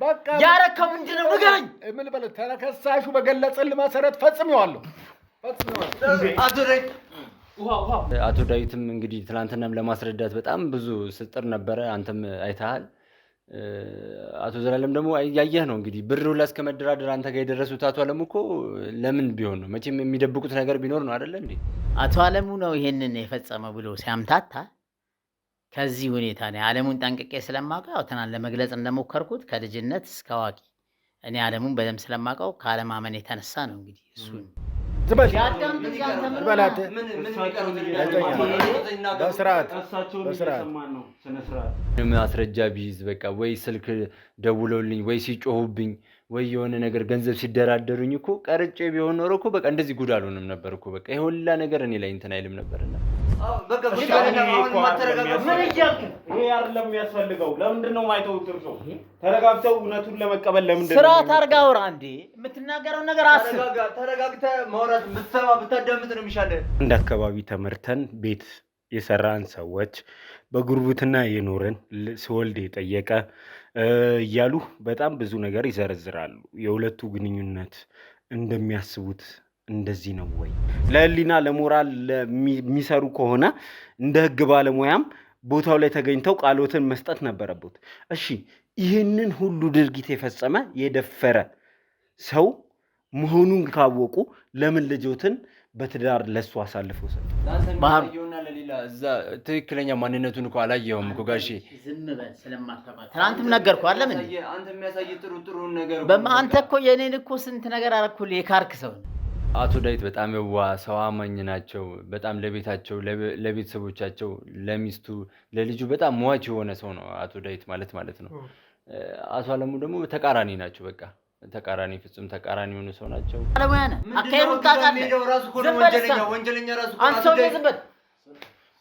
በቃ ያረከው ምንድነው ንገረኝ። ምን በለ ተከሳሹ በገለጸልህ መሰረት ፈጽሜዋለሁ። አቶ ዳዊትም እንግዲህ ትናንትናም ለማስረዳት በጣም ብዙ ስጥር ነበረ። አንተም አይተሃል። አቶ ዘላለም ደግሞ ያየህ ነው እንግዲህ ብር ሁላ እስከ መደራደር አንተ ጋር የደረሱት አቶ አለሙ እኮ ለምን ቢሆን ነው? መቼም የሚደብቁት ነገር ቢኖር ነው አይደለ እንዴ? አቶ አለሙ ነው ይሄንን የፈጸመው ብሎ ሲያምታታ ከዚህ ሁኔታ ነው አለሙን ጠንቅቄ ስለማውቀው ያው ትናንት ለመግለጽ እንደሞከርኩት ከልጅነት እስከ አዋቂ እኔ አለሙን በደንብ ስለማውቀው ከአለማመን የተነሳ ነው እንግዲህ እሱን ዝበል በላት በስርዓት ማስረጃ ቢይዝ በቃ ወይ ስልክ ደውለውልኝ ወይ ሲጮሁብኝ ወይ የሆነ ነገር ገንዘብ ሲደራደሩኝ እኮ ቀርጬ ቢሆን ኖሮ እኮ በቃ እንደዚህ ጉድ አልሆንም ነበር እኮ በቃ ይሄ ሁላ ነገር እኔ ላይ እንትን አይልም ነበርና በቃ አሁን ማተረጋጋት ምን እያልክ ይሄ አይደለም የሚያስፈልገው። ለምንድን ነው ማይተው ጥርሶ ተረጋግተው እውነቱን ለመቀበል ለምንድን ነው ስርዓት አድርገህ አውራ እንዴ? የምትናገረው ነገር አስብ። ተረጋግተህ ማውራት ብትሰማ ብታዳምጥ ነው የሚሻለው። እንደ አካባቢ ተመርተን ቤት የሰራን ሰዎች በጉርብትና የኖርን ስወልድ የጠየቀ እያሉ በጣም ብዙ ነገር ይዘረዝራሉ። የሁለቱ ግንኙነት እንደሚያስቡት እንደዚህ ነው ወይ? ለህሊና ለሞራል የሚሰሩ ከሆነ እንደ ህግ ባለሙያም ቦታው ላይ ተገኝተው ቃሎትን መስጠት ነበረበት። እሺ ይህንን ሁሉ ድርጊት የፈጸመ የደፈረ ሰው መሆኑን ካወቁ ለምን ልጆትን በትዳር ለሱ አሳልፎ ሰጡ? ባህሩና ለሌላ እዛ ትክክለኛ ማንነቱን እኮ አላየኸውም እኮ ጋሼ። ዝም በል ስለማታውቃት ትናንትም ነገርኩህ አይደል? ምን አንተ የሚያሳይ ጥሩ ነገር አንተ እኮ የኔን እኮ ስንት ነገር አደረኩልህ። የካርክ ሰው አቶ ዳዊት በጣም የዋህ ሰው አማኝ ናቸው። በጣም ለቤታቸው፣ ለቤተሰቦቻቸው፣ ለሚስቱ፣ ለልጁ በጣም ሟች የሆነ ሰው ነው አቶ ዳዊት ማለት ነው። አቶ አለሙ ደግሞ ተቃራኒ ናቸው። በቃ ተቃራኒ ፍጹም ተቃራኒ የሆኑ ሰው ናቸው። አለሙያ ነህ አካሄዱን ታውቃለህ። ወንጀለኛ ራሱ አንተ ሰው ዝም በል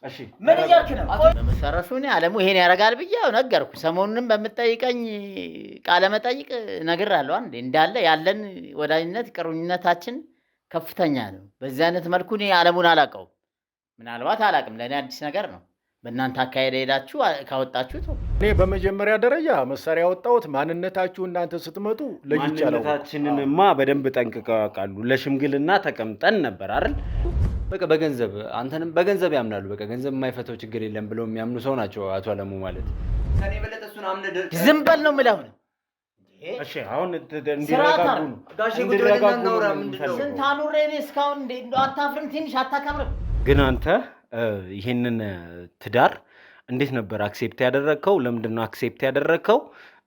እሺ። ምን እያልክ ነው? በመሰረቱ እኔ አለሙ ይሄን ያደርጋል ብዬ ነገርኩህ። ሰሞኑንም በምጠይቀኝ ቃለ መጠይቅ እነግርሃለሁ አንዴ እንዳለ ያለን ወዳጅነት ቅርኝነታችን ከፍተኛ ነው። በዚህ አይነት መልኩ እኔ አለሙን አላውቀውም። ምናልባት አላውቅም፣ ለእኔ አዲስ ነገር ነው። በእናንተ አካሄድ ሄዳችሁ ካወጣችሁት እኔ በመጀመሪያ ደረጃ መሳሪያ ያወጣሁት ማንነታችሁ እናንተ ስትመጡ ለይቻለው ማንነታችንንማ በደንብ ጠንቅቀው ያውቃሉ። ለሽምግልና ተቀምጠን ነበር አይደል? በቃ በገንዘብ አንተንም በገንዘብ ያምናሉ። በቃ ገንዘብ የማይፈተው ችግር የለም ብለው የሚያምኑ ሰው ናቸው አቶ አለሙ ማለት። ከኔ በለጠ እሱን አምነህ ዝም በል ነው የምልህ። እሺ አሁን እንዲረጋጉ ነው ጋሼ ጉድለና እናውራ። ምንድነው ስንት አኑሬ እኔ እስካሁን እንደው አታፍርም? ትንሽ አታከብርም? ግን አንተ ይሄንን ትዳር እንዴት ነበር አክሴፕት ያደረግከው? ለምንድነው አክሴፕት ያደረግከው?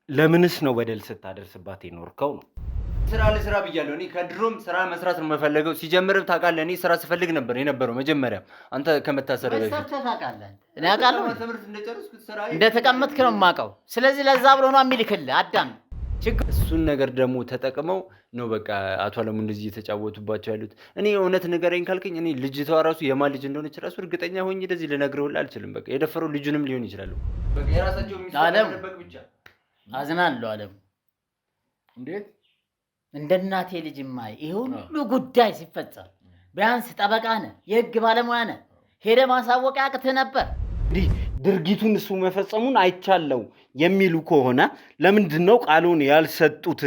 ለምንስ ነው በደል ስታደርስባት የኖርከው ነው? ስራ ለስራ ብያለሁ። እኔ ከድሮም ስራ መስራት ነው የምፈልገው። ሲጀምርም ታውቃለህ፣ እኔ ስራ ስፈልግ ነበር የነበረው መጀመሪያ አንተ ከመታሰር በፊት። ታውቃለህ፣ እኔ አውቃለሁ ትምህርት እንደጨረስኩት ስራ እንደተቀመጥክ ነው የማውቀው። ስለዚህ ለዛ ብሎ ነው የሚልክልህ አዳም። እሱን ነገር ደግሞ ተጠቅመው ነው በቃ አቶ አለሙ እንደዚህ እየተጫወቱባቸው ያሉት። እኔ እውነት ንገረኝ ካልከኝ እኔ ልጅቷ ራሱ የማን ልጅ እንደሆነች ራሱ እርግጠኛ ሆኜ እንደዚህ ልነግርህ ሁላ አልችልም። በቃ የደፈረው ልጁንም ሊሆን ይችላል። በቃ የራሳቸው የሚስተካከልበት ብቻ። አዝናለሁ አለሙ። እንዴት እንደ እናቴ ልጅማ ይሄ ሁሉ ጉዳይ ሲፈጸም ቢያንስ ጠበቃ ነህ፣ የህግ ባለሙያ ነህ፣ ሄደህ ማሳወቅ ያቅትህ ነበር። እንዲህ ድርጊቱን እሱ መፈጸሙን አይቻለው የሚሉ ከሆነ ለምንድን ነው ቃሉን ያልሰጡት?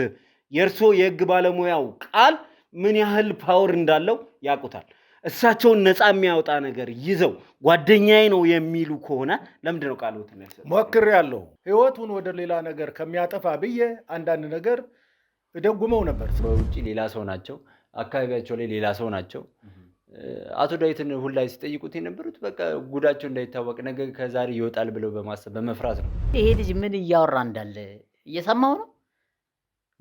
የእርሶ የህግ ባለሙያው ቃል ምን ያህል ፓወር እንዳለው ያውቁታል። እሳቸውን ነፃ የሚያወጣ ነገር ይዘው ጓደኛዬ ነው የሚሉ ከሆነ ለምንድን ነው ቃሉን ያልሰጡት? ሞክሬያለሁ። ህይወቱን ወደ ሌላ ነገር ከሚያጠፋ ብዬ አንዳንድ ነገር እደጉመው ነበር። በውጭ ሌላ ሰው ናቸው፣ አካባቢያቸው ላይ ሌላ ሰው ናቸው። አቶ ዳዊትን ሁላ ሲጠይቁት የነበሩት በቃ ጉዳቸው እንዳይታወቅ ነገ ከዛሬ ይወጣል ብለው በማሰብ በመፍራት ነው። ይሄ ልጅ ምን እያወራ እንዳለ እየሰማው ነው።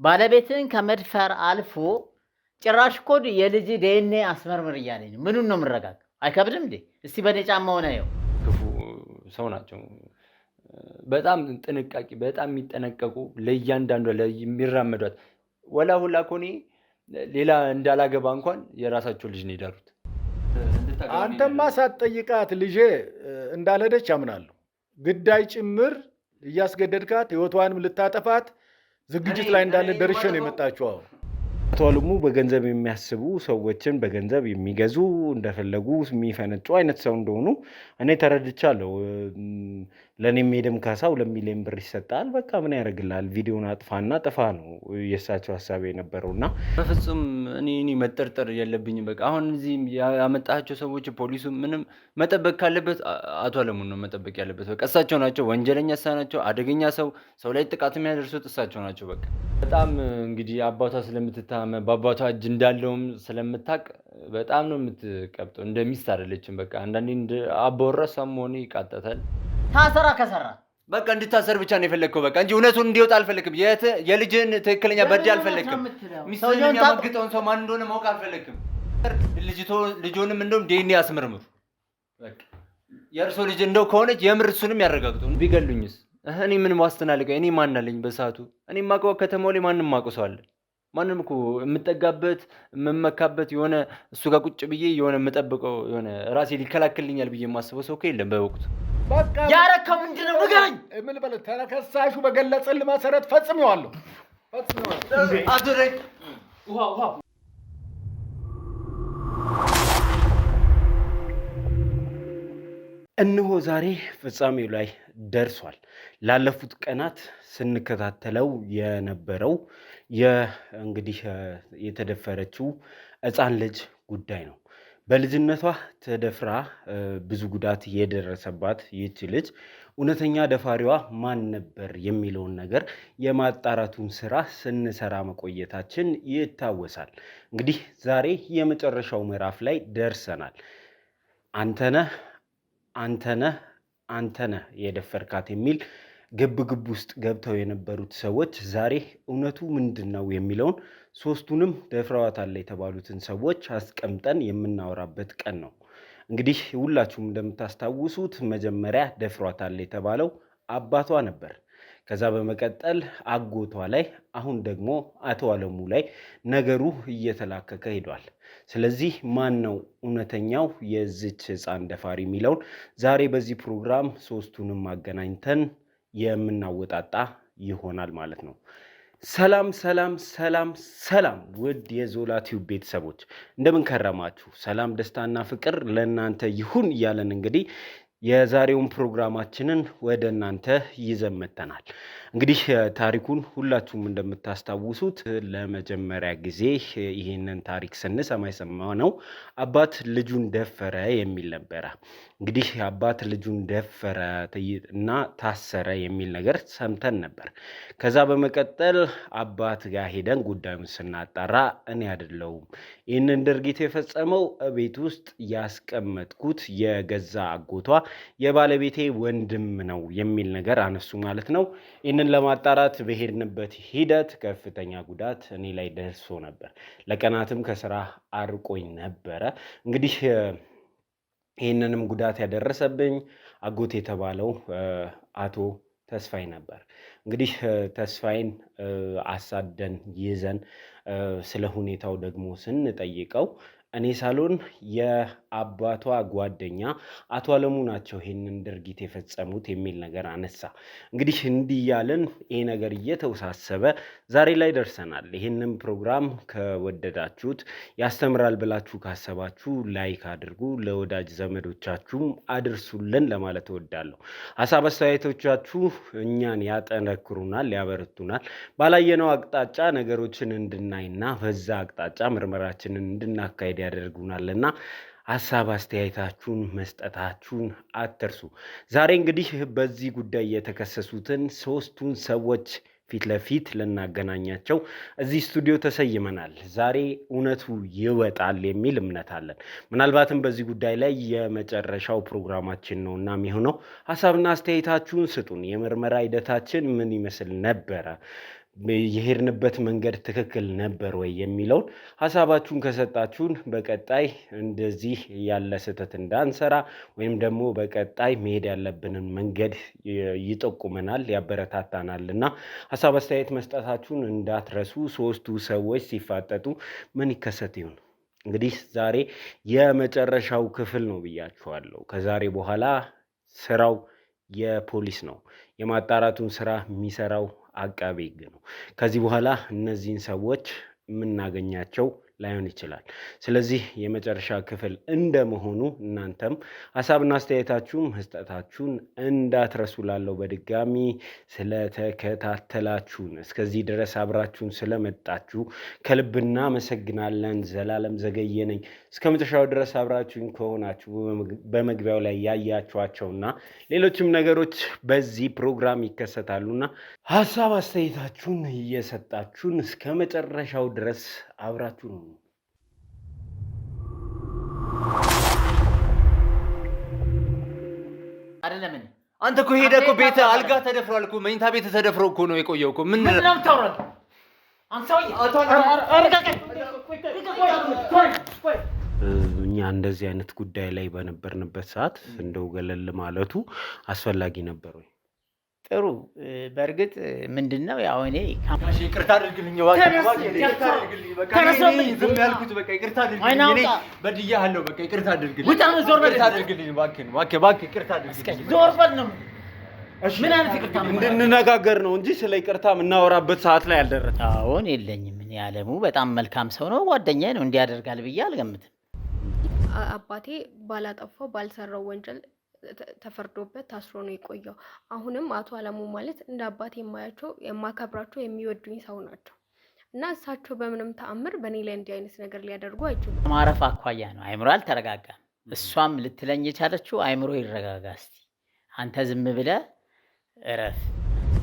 ባለቤትን ከመድፈር አልፎ ጭራሽ ኮድ የልጅ ዲኤንኤ አስመርምር እያለኝ ነው። ምኑን ነው የምረጋግ? አይከብድም እንዴ? እስቲ በኔ ጫማ ሆነ ይኸው። ክፉ ሰው ናቸው። በጣም ጥንቃቄ፣ በጣም የሚጠነቀቁ ለእያንዳንዷ የሚራመዷት ወላ ሁላ ኮኔ ሌላ እንዳላገባ እንኳን የራሳቸው ልጅ ነው ይዳሩት። አንተማ ሳትጠይቃት ልጄ እንዳልሄደች አምናለሁ። ግዳይ ጭምር እያስገደድካት ህይወቷንም ልታጠፋት ዝግጅት ላይ እንዳለ ደርሼ ነው የመጣችው። አሁን አቶ አለሙ በገንዘብ የሚያስቡ ሰዎችን በገንዘብ የሚገዙ እንደፈለጉ የሚፈነጩ አይነት ሰው እንደሆኑ እኔ ተረድቻለሁ። ለእኔም የደም ካሳ 2 ሚሊዮን ብር ይሰጣል፣ በቃ ምን ያደርግልሃል፣ ቪዲዮን አጥፋና ጥፋ ነው የእሳቸው ሀሳብ የነበረው እና በፍጹም እኔ መጠርጠር የለብኝም። በቃ አሁን እዚህ ያመጣቸው ሰዎች ፖሊሱ ምንም መጠበቅ ካለበት አቶ አለሙን ነው መጠበቅ ያለበት። በቃ እሳቸው ናቸው ወንጀለኛ፣ ናቸው አደገኛ ሰው ላይ ጥቃት የሚያደርሱት እሳቸው ናቸው። በቃ በጣም እንግዲህ አባቷ ስለምትታመም በአባቷ እጅ እንዳለውም ስለምታውቅ በጣም ነው የምትቀብጠው። እንደ ሚስት አይደለችም። በቃ አንዳንዴ እንደ አባወራ እሷም ሆነ ይቃጠታል። ታሰራ ከሰራ በቃ እንድታሰር ብቻ ነው የፈለግከው በቃ እንጂ እውነቱን እንዲወጣ አልፈለግም። የልጅን ትክክለኛ በርድ አልፈለግም። ሚስትን የሚያመግጠውን ሰው ማን እንደሆነ ማወቅ አልፈለግም። ልጆንም እንደውም ዲኤንኤ አስመርምሩ። በቃ የእርሶ ልጅ እንደው ከሆነች የምር እሱንም ያረጋግጡ። ቢገሉኝስ እኔ ምን ዋስትና ልቀ? እኔ ማን አለኝ በሰዓቱ? እኔ የማውቀው ከተማው ላይ ማንም ማውቀው ሰው አለ? ማንም እኮ የምጠጋበት የምመካበት የሆነ እሱ ጋር ቁጭ ብዬ የሆነ የምጠብቀው የሆነ ራሴ ሊከላከልኛል ብዬ የማስበው ሰው እኮ የለም በወቅቱ። በቃ ያረከው ምንድን ነው ንገረኝ። ምን በለ ተከሳሹ በገለጸልህ መሰረት ፈጽሜዋለሁ። አቶ ዳዊት ውሃ እነሆ ዛሬ ፍጻሜው ላይ ደርሷል። ላለፉት ቀናት ስንከታተለው የነበረው እንግዲህ የተደፈረችው ሕፃን ልጅ ጉዳይ ነው። በልጅነቷ ተደፍራ ብዙ ጉዳት የደረሰባት ይህች ልጅ እውነተኛ ደፋሪዋ ማን ነበር የሚለውን ነገር የማጣራቱን ስራ ስንሰራ መቆየታችን ይታወሳል። እንግዲህ ዛሬ የመጨረሻው ምዕራፍ ላይ ደርሰናል። አንተነህ የደፈርካት የሚል ግብ ውስጥ ገብተው የነበሩት ሰዎች ዛሬ እውነቱ ምንድን ነው የሚለውን ሶስቱንም ደፍረዋታል የተባሉትን ሰዎች አስቀምጠን የምናወራበት ቀን ነው። እንግዲህ ሁላችሁም እንደምታስታውሱት መጀመሪያ ደፍሯታል የተባለው አባቷ ነበር። ከዛ በመቀጠል አጎቷ ላይ፣ አሁን ደግሞ አቶ አለሙ ላይ ነገሩ እየተላከከ ሄዷል። ስለዚህ ማን ነው እውነተኛው የዚች ሕፃን ደፋሪ የሚለውን ዛሬ በዚህ ፕሮግራም ሶስቱንም አገናኝተን የምናወጣጣ ይሆናል ማለት ነው። ሰላም ውድ የዞላ ቲዩብ ቤተሰቦች እንደምን ከረማችሁ? ሰላም ደስታና ፍቅር ለእናንተ ይሁን እያለን እንግዲህ የዛሬውን ፕሮግራማችንን ወደ እናንተ ይዘን መጥተናል። እንግዲህ ታሪኩን ሁላችሁም እንደምታስታውሱት ለመጀመሪያ ጊዜ ይህንን ታሪክ ስንሰማ የሰማነው አባት ልጁን ደፈረ የሚል ነበረ። እንግዲህ አባት ልጁን ደፈረ እና ታሰረ የሚል ነገር ሰምተን ነበር። ከዛ በመቀጠል አባት ጋር ሄደን ጉዳዩን ስናጣራ እኔ አይደለሁም ይህንን ድርጊት የፈጸመው ቤት ውስጥ ያስቀመጥኩት የገዛ አጎቷ የባለቤቴ ወንድም ነው የሚል ነገር አነሱ ማለት ነው። ይህንን ለማጣራት በሄድንበት ሂደት ከፍተኛ ጉዳት እኔ ላይ ደርሶ ነበር። ለቀናትም ከስራ አርቆኝ ነበረ። እንግዲህ ይህንንም ጉዳት ያደረሰብኝ አጎት የተባለው አቶ ተስፋዬ ነበር። እንግዲህ ተስፋዬን አሳደን ይዘን ስለ ሁኔታው ደግሞ ስንጠይቀው እኔ ሳሎን የአባቷ ጓደኛ አቶ አለሙ ናቸው ይህንን ድርጊት የፈጸሙት የሚል ነገር አነሳ። እንግዲህ እንዲህ እያልን ይሄ ነገር እየተወሳሰበ ዛሬ ላይ ደርሰናል። ይህንን ፕሮግራም ከወደዳችሁት ያስተምራል ብላችሁ ካሰባችሁ ላይክ አድርጉ፣ ለወዳጅ ዘመዶቻችሁም አድርሱልን ለማለት እወዳለሁ። ሀሳብ አስተያየቶቻችሁ እኛን ያጠነክሩናል፣ ያበረቱናል። ባላየነው አቅጣጫ ነገሮችን እንድናይና በዛ አቅጣጫ ምርመራችንን እንድናካሄድ ያደርጉናልና ሀሳብ አስተያየታችሁን መስጠታችሁን አትርሱ። ዛሬ እንግዲህ በዚህ ጉዳይ የተከሰሱትን ሶስቱን ሰዎች ፊት ለፊት ልናገናኛቸው እዚህ ስቱዲዮ ተሰይመናል። ዛሬ እውነቱ ይወጣል የሚል እምነት አለን። ምናልባትም በዚህ ጉዳይ ላይ የመጨረሻው ፕሮግራማችን ነውና የሚሆነው ሀሳብና አስተያየታችሁን ስጡን። የምርመራ ሂደታችን ምን ይመስል ነበረ? የሄድንበት መንገድ ትክክል ነበር ወይ የሚለውን ሀሳባችሁን ከሰጣችሁን በቀጣይ እንደዚህ ያለ ስህተት እንዳንሰራ ወይም ደግሞ በቀጣይ መሄድ ያለብንን መንገድ ይጠቁመናል፣ ያበረታታናል እና ሀሳብ አስተያየት መስጠታችሁን እንዳትረሱ። ሶስቱ ሰዎች ሲፋጠጡ ምን ይከሰት ይሆን? እንግዲህ ዛሬ የመጨረሻው ክፍል ነው ብያችኋለሁ። ከዛሬ በኋላ ስራው የፖሊስ ነው። የማጣራቱን ስራ የሚሰራው አቃቤ ሕግ ነው። ከዚህ በኋላ እነዚህን ሰዎች የምናገኛቸው ላይሆን ይችላል። ስለዚህ የመጨረሻ ክፍል እንደመሆኑ እናንተም ሀሳብና አስተያየታችሁን መስጠታችሁን እንዳትረሱ። ላለው በድጋሚ ስለተከታተላችሁን እስከዚህ ድረስ አብራችሁን ስለመጣችሁ ከልብ እናመሰግናለን። ዘላለም ዘገየ ነኝ። እስከ መጨረሻው ድረስ አብራችሁን ከሆናችሁ በመግቢያው ላይ ያያችኋቸውና ሌሎችም ነገሮች በዚህ ፕሮግራም ይከሰታሉና ሀሳብ አስተያየታችሁን እየሰጣችሁን እስከ መጨረሻው ድረስ አብራችሁ ነው። አይደለም አንተ እኮ ሄደህ እኮ ቤት አልጋ ተደፍሯል እኮ መኝታ ቤት ተደፍሮ እኮ ነው የቆየው እኮ ምን ነው የምታወራው? እኛ እንደዚህ አይነት ጉዳይ ላይ በነበርንበት ሰዓት እንደው ገለል ማለቱ አስፈላጊ ነበር ወይ? ጥሩ። በእርግጥ ምንድነው ያው እኔ ይቅርታ አድርግልኝ ይቅርታ አድርግልኝ በቃ ዝም ያልኩት በቃ ይቅርታ አድርግልኝ እኔ በድያለሁ በቃ ይቅርታ አድርግልኝ ይቅርታ አድርግልኝ እባክህ ይቅርታ አድርግልኝ ዞር በል ነው ምን አይነት ይቅርታ እንድንነጋገር ነው እንጂ ስለ ይቅርታ የምናወራበት ሰዓት ላይ አልደረሰም። አዎን የለኝም። እኔ አለሙ በጣም መልካም ሰው ነው፣ ጓደኛዬ ነው። እንዲያደርጋል ብዬ አልገምትም። አባቴ ባላጠፋው ባልሰራው ወንጀል ተፈርዶበት ታስሮ ነው የቆየው። አሁንም አቶ አለሙ ማለት እንደ አባቴ የማያቸው የማከብራቸው የሚወዱኝ ሰው ናቸው እና እሳቸው በምንም ተአምር በእኔ ላይ እንዲህ አይነት ነገር ሊያደርጉ አይችሉም። ማረፍ አኳያ ነው። አይምሮ አልተረጋጋም። እሷም ልትለኝ የቻለችው አይምሮ ይረጋጋ እስቲ አንተ ዝም ብለህ እረፍ፣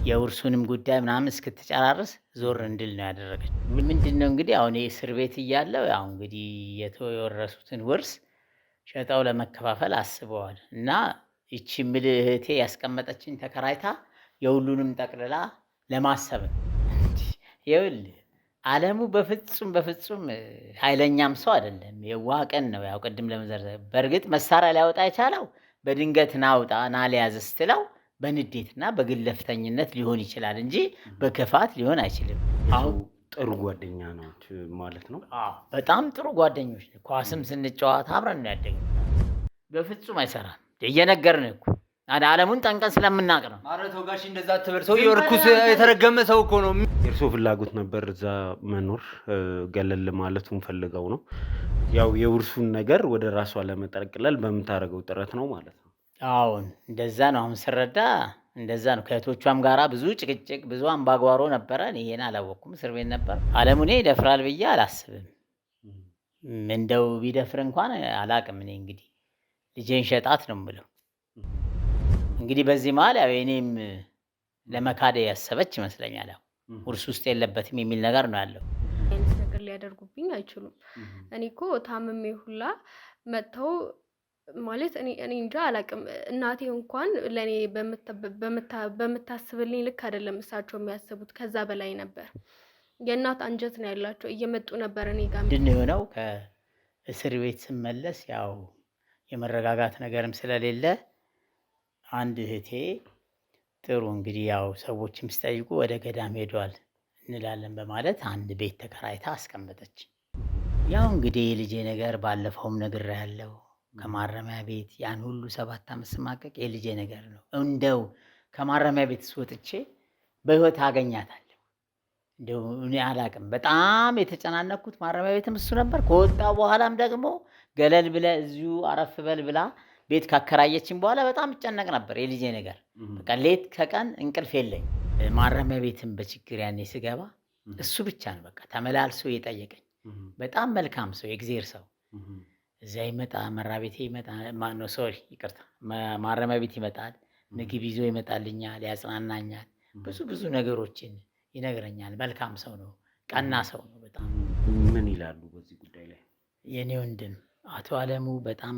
የውርሱንም ጉዳይ ምናምን እስክትጨራርስ ዞር እንድል ነው ያደረገች። ምንድነው እንግዲህ አሁን እስር ቤት እያለው ያው እንግዲህ የወረሱትን ውርስ ሸጠው ለመከፋፈል አስበዋል እና እቺ ምልህ እህቴ ያስቀመጠችኝ ተከራይታ የሁሉንም ጠቅልላ ለማሰብ ነው። ይኸውልህ አለሙ በፍጹም ኃይለኛም ሰው አይደለም፣ የዋህ ቀን ነው። ያው ቅድም ለመዘርዘር በእርግጥ መሳሪያ ሊያወጣ የቻለው በድንገት ናውጣ ና ሊያዝ ስትለው በንዴትና በግለፍተኝነት ሊሆን ይችላል እንጂ በክፋት ሊሆን አይችልም። አሁን ጥሩ ጓደኛ ናች ማለት ነው። በጣም ጥሩ ጓደኞች ነው። ኳስም ስንጫወት አብረን ነው ያደግነው። በፍጹም አይሰራም። እየነገርን እኮ አለሙን ጠንቀን ስለምናውቅ ነው። ኧረ ተው ጋሽ እንደዛ አትበል። ሰውዬው እርኩስ የተረገመ ሰው እኮ ነው። የእርሶ ፍላጎት ነበር እዛ መኖር፣ ገለል ማለቱን ፈልገው ነው። ያው የውርሱን ነገር ወደ ራሷ ለመጠቅለል በምታደርገው ጥረት ነው ማለት ነው። አዎን እንደዛ ነው። አሁን ስረዳ እንደዛ ነው። ከእህቶቿም ጋራ ብዙ ጭቅጭቅ፣ ብዙ አምባጓሮ ነበረ። ይሄን አላወቅኩም፣ እስር ቤት ነበር። አለሙኔ ይደፍራል ብዬ አላስብም። እንደው ቢደፍር እንኳን አላቅም። እኔ እንግዲህ ልጄን ሸጣት ነው የምለው። እንግዲህ በዚህ መሀል ያው እኔም ለመካደ ያሰበች ይመስለኛል። ያው ውርስ ውስጥ የለበትም የሚል ነገር ነው ያለው። አይነት ነገር ሊያደርጉብኝ አይችሉም። እኔ እኮ ታምሜ ሁላ መጥተው ማለት እኔ እንጃ አላቅም። እናቴ እንኳን ለኔ በምታስብልኝ ልክ አይደለም እሳቸው የሚያስቡት፣ ከዛ በላይ ነበር። የእናት አንጀት ነው ያላቸው። እየመጡ ነበር እኔ ጋር። ምንድን ነው የሆነው? ከእስር ቤት ስመለስ ያው የመረጋጋት ነገርም ስለሌለ አንድ እህቴ ጥሩ እንግዲህ ያው ሰዎችም ሲጠይቁ ወደ ገዳም ሄዷል እንላለን በማለት አንድ ቤት ተከራይታ አስቀመጠች። ያው እንግዲህ የልጄ ነገር ባለፈውም ነግሬያለሁ። ከማረሚያ ቤት ያን ሁሉ 7 ዓመት ስማቀቅ የልጄ ነገር ነው። እንደው ከማረሚያ ቤት ስወጥቼ በህይወት አገኛታለሁ እንደው እኔ አላቅም። በጣም የተጨናነኩት ማረሚያ ቤትም እሱ ነበር። ከወጣ በኋላም ደግሞ ገለል ብለ እዚሁ አረፍ በል ብላ ቤት ካከራየችን በኋላ በጣም እጨነቅ ነበር የልጄ ነገር። በቃ ሌት ከቀን እንቅልፍ የለኝ። ማረሚያ ቤትም በችግር ያኔ ስገባ እሱ ብቻ ነው በቃ ተመላልሶ የጠየቀኝ። በጣም መልካም ሰው፣ የእግዚአብሔር ሰው። እዚያ ይመጣ መራቤቴ ይመጣ ማነው ሶሪ ይቅርታ ማረሚያ ቤት ይመጣል። ምግብ ይዞ ይመጣልኛል፣ ያጽናናኛል፣ ብዙ ነገሮችን ይነግረኛል። መልካም ሰው ነው፣ ቀና ሰው ነው በጣም። ምን ይላሉ በዚህ ጉዳይ ላይ? የኔ ወንድም አቶ አለሙ በጣም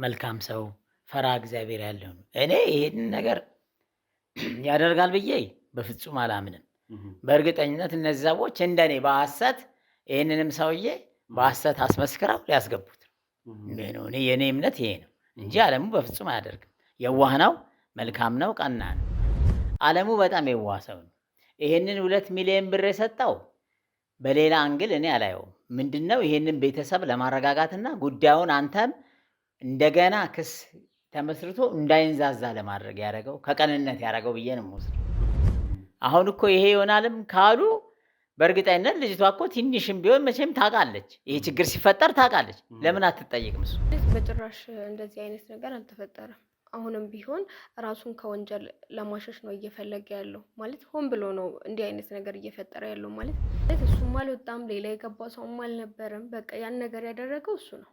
መልካም ሰው፣ ፈራ እግዚአብሔር ያለው ነው። እኔ ይሄን ነገር ያደርጋል ብዬ በፍጹም አላምንም። በእርግጠኝነት እነዚህ ሰዎች እንደኔ በሐሰት ይሄንንም ሰውዬ በሐሰት አስመስክረው ሊያስገቡት ነው። የኔ እምነት ይሄ ነው እንጂ አለሙ በፍጹም አያደርግም። የዋህ ነው፣ መልካም ነው፣ ቀና ነው። አለሙ በጣም የዋህ ሰው ነው። ይሄንን 2 ሚሊዮን ብር የሰጠው በሌላ አንግል እኔ አላየውም። ምንድነው ይሄንን ቤተሰብ ለማረጋጋትና ጉዳዩን አንተም እንደገና ክስ ተመስርቶ እንዳይንዛዛ ለማድረግ ያደረገው ከቀንነት ያደረገው ብዬ ነው የምወስደው። አሁን እኮ ይሄ ይሆናልም ካሉ በእርግጠኝነት ልጅቷ እኮ ትንሽም ቢሆን መቼም ታውቃለች፣ ይሄ ችግር ሲፈጠር ታውቃለች። ለምን አትጠይቅም? እሱ በጭራሽ እንደዚህ አይነት ነገር አልተፈጠረም። አሁንም ቢሆን ራሱን ከወንጀል ለማሸሽ ነው እየፈለገ ያለው። ማለት ሆን ብሎ ነው እንዲህ አይነት ነገር እየፈጠረ ያለው። ማለት እሱም አልወጣም፣ ሌላ የገባ ሰውም አልነበረም። በቃ ያን ነገር ያደረገው እሱ ነው።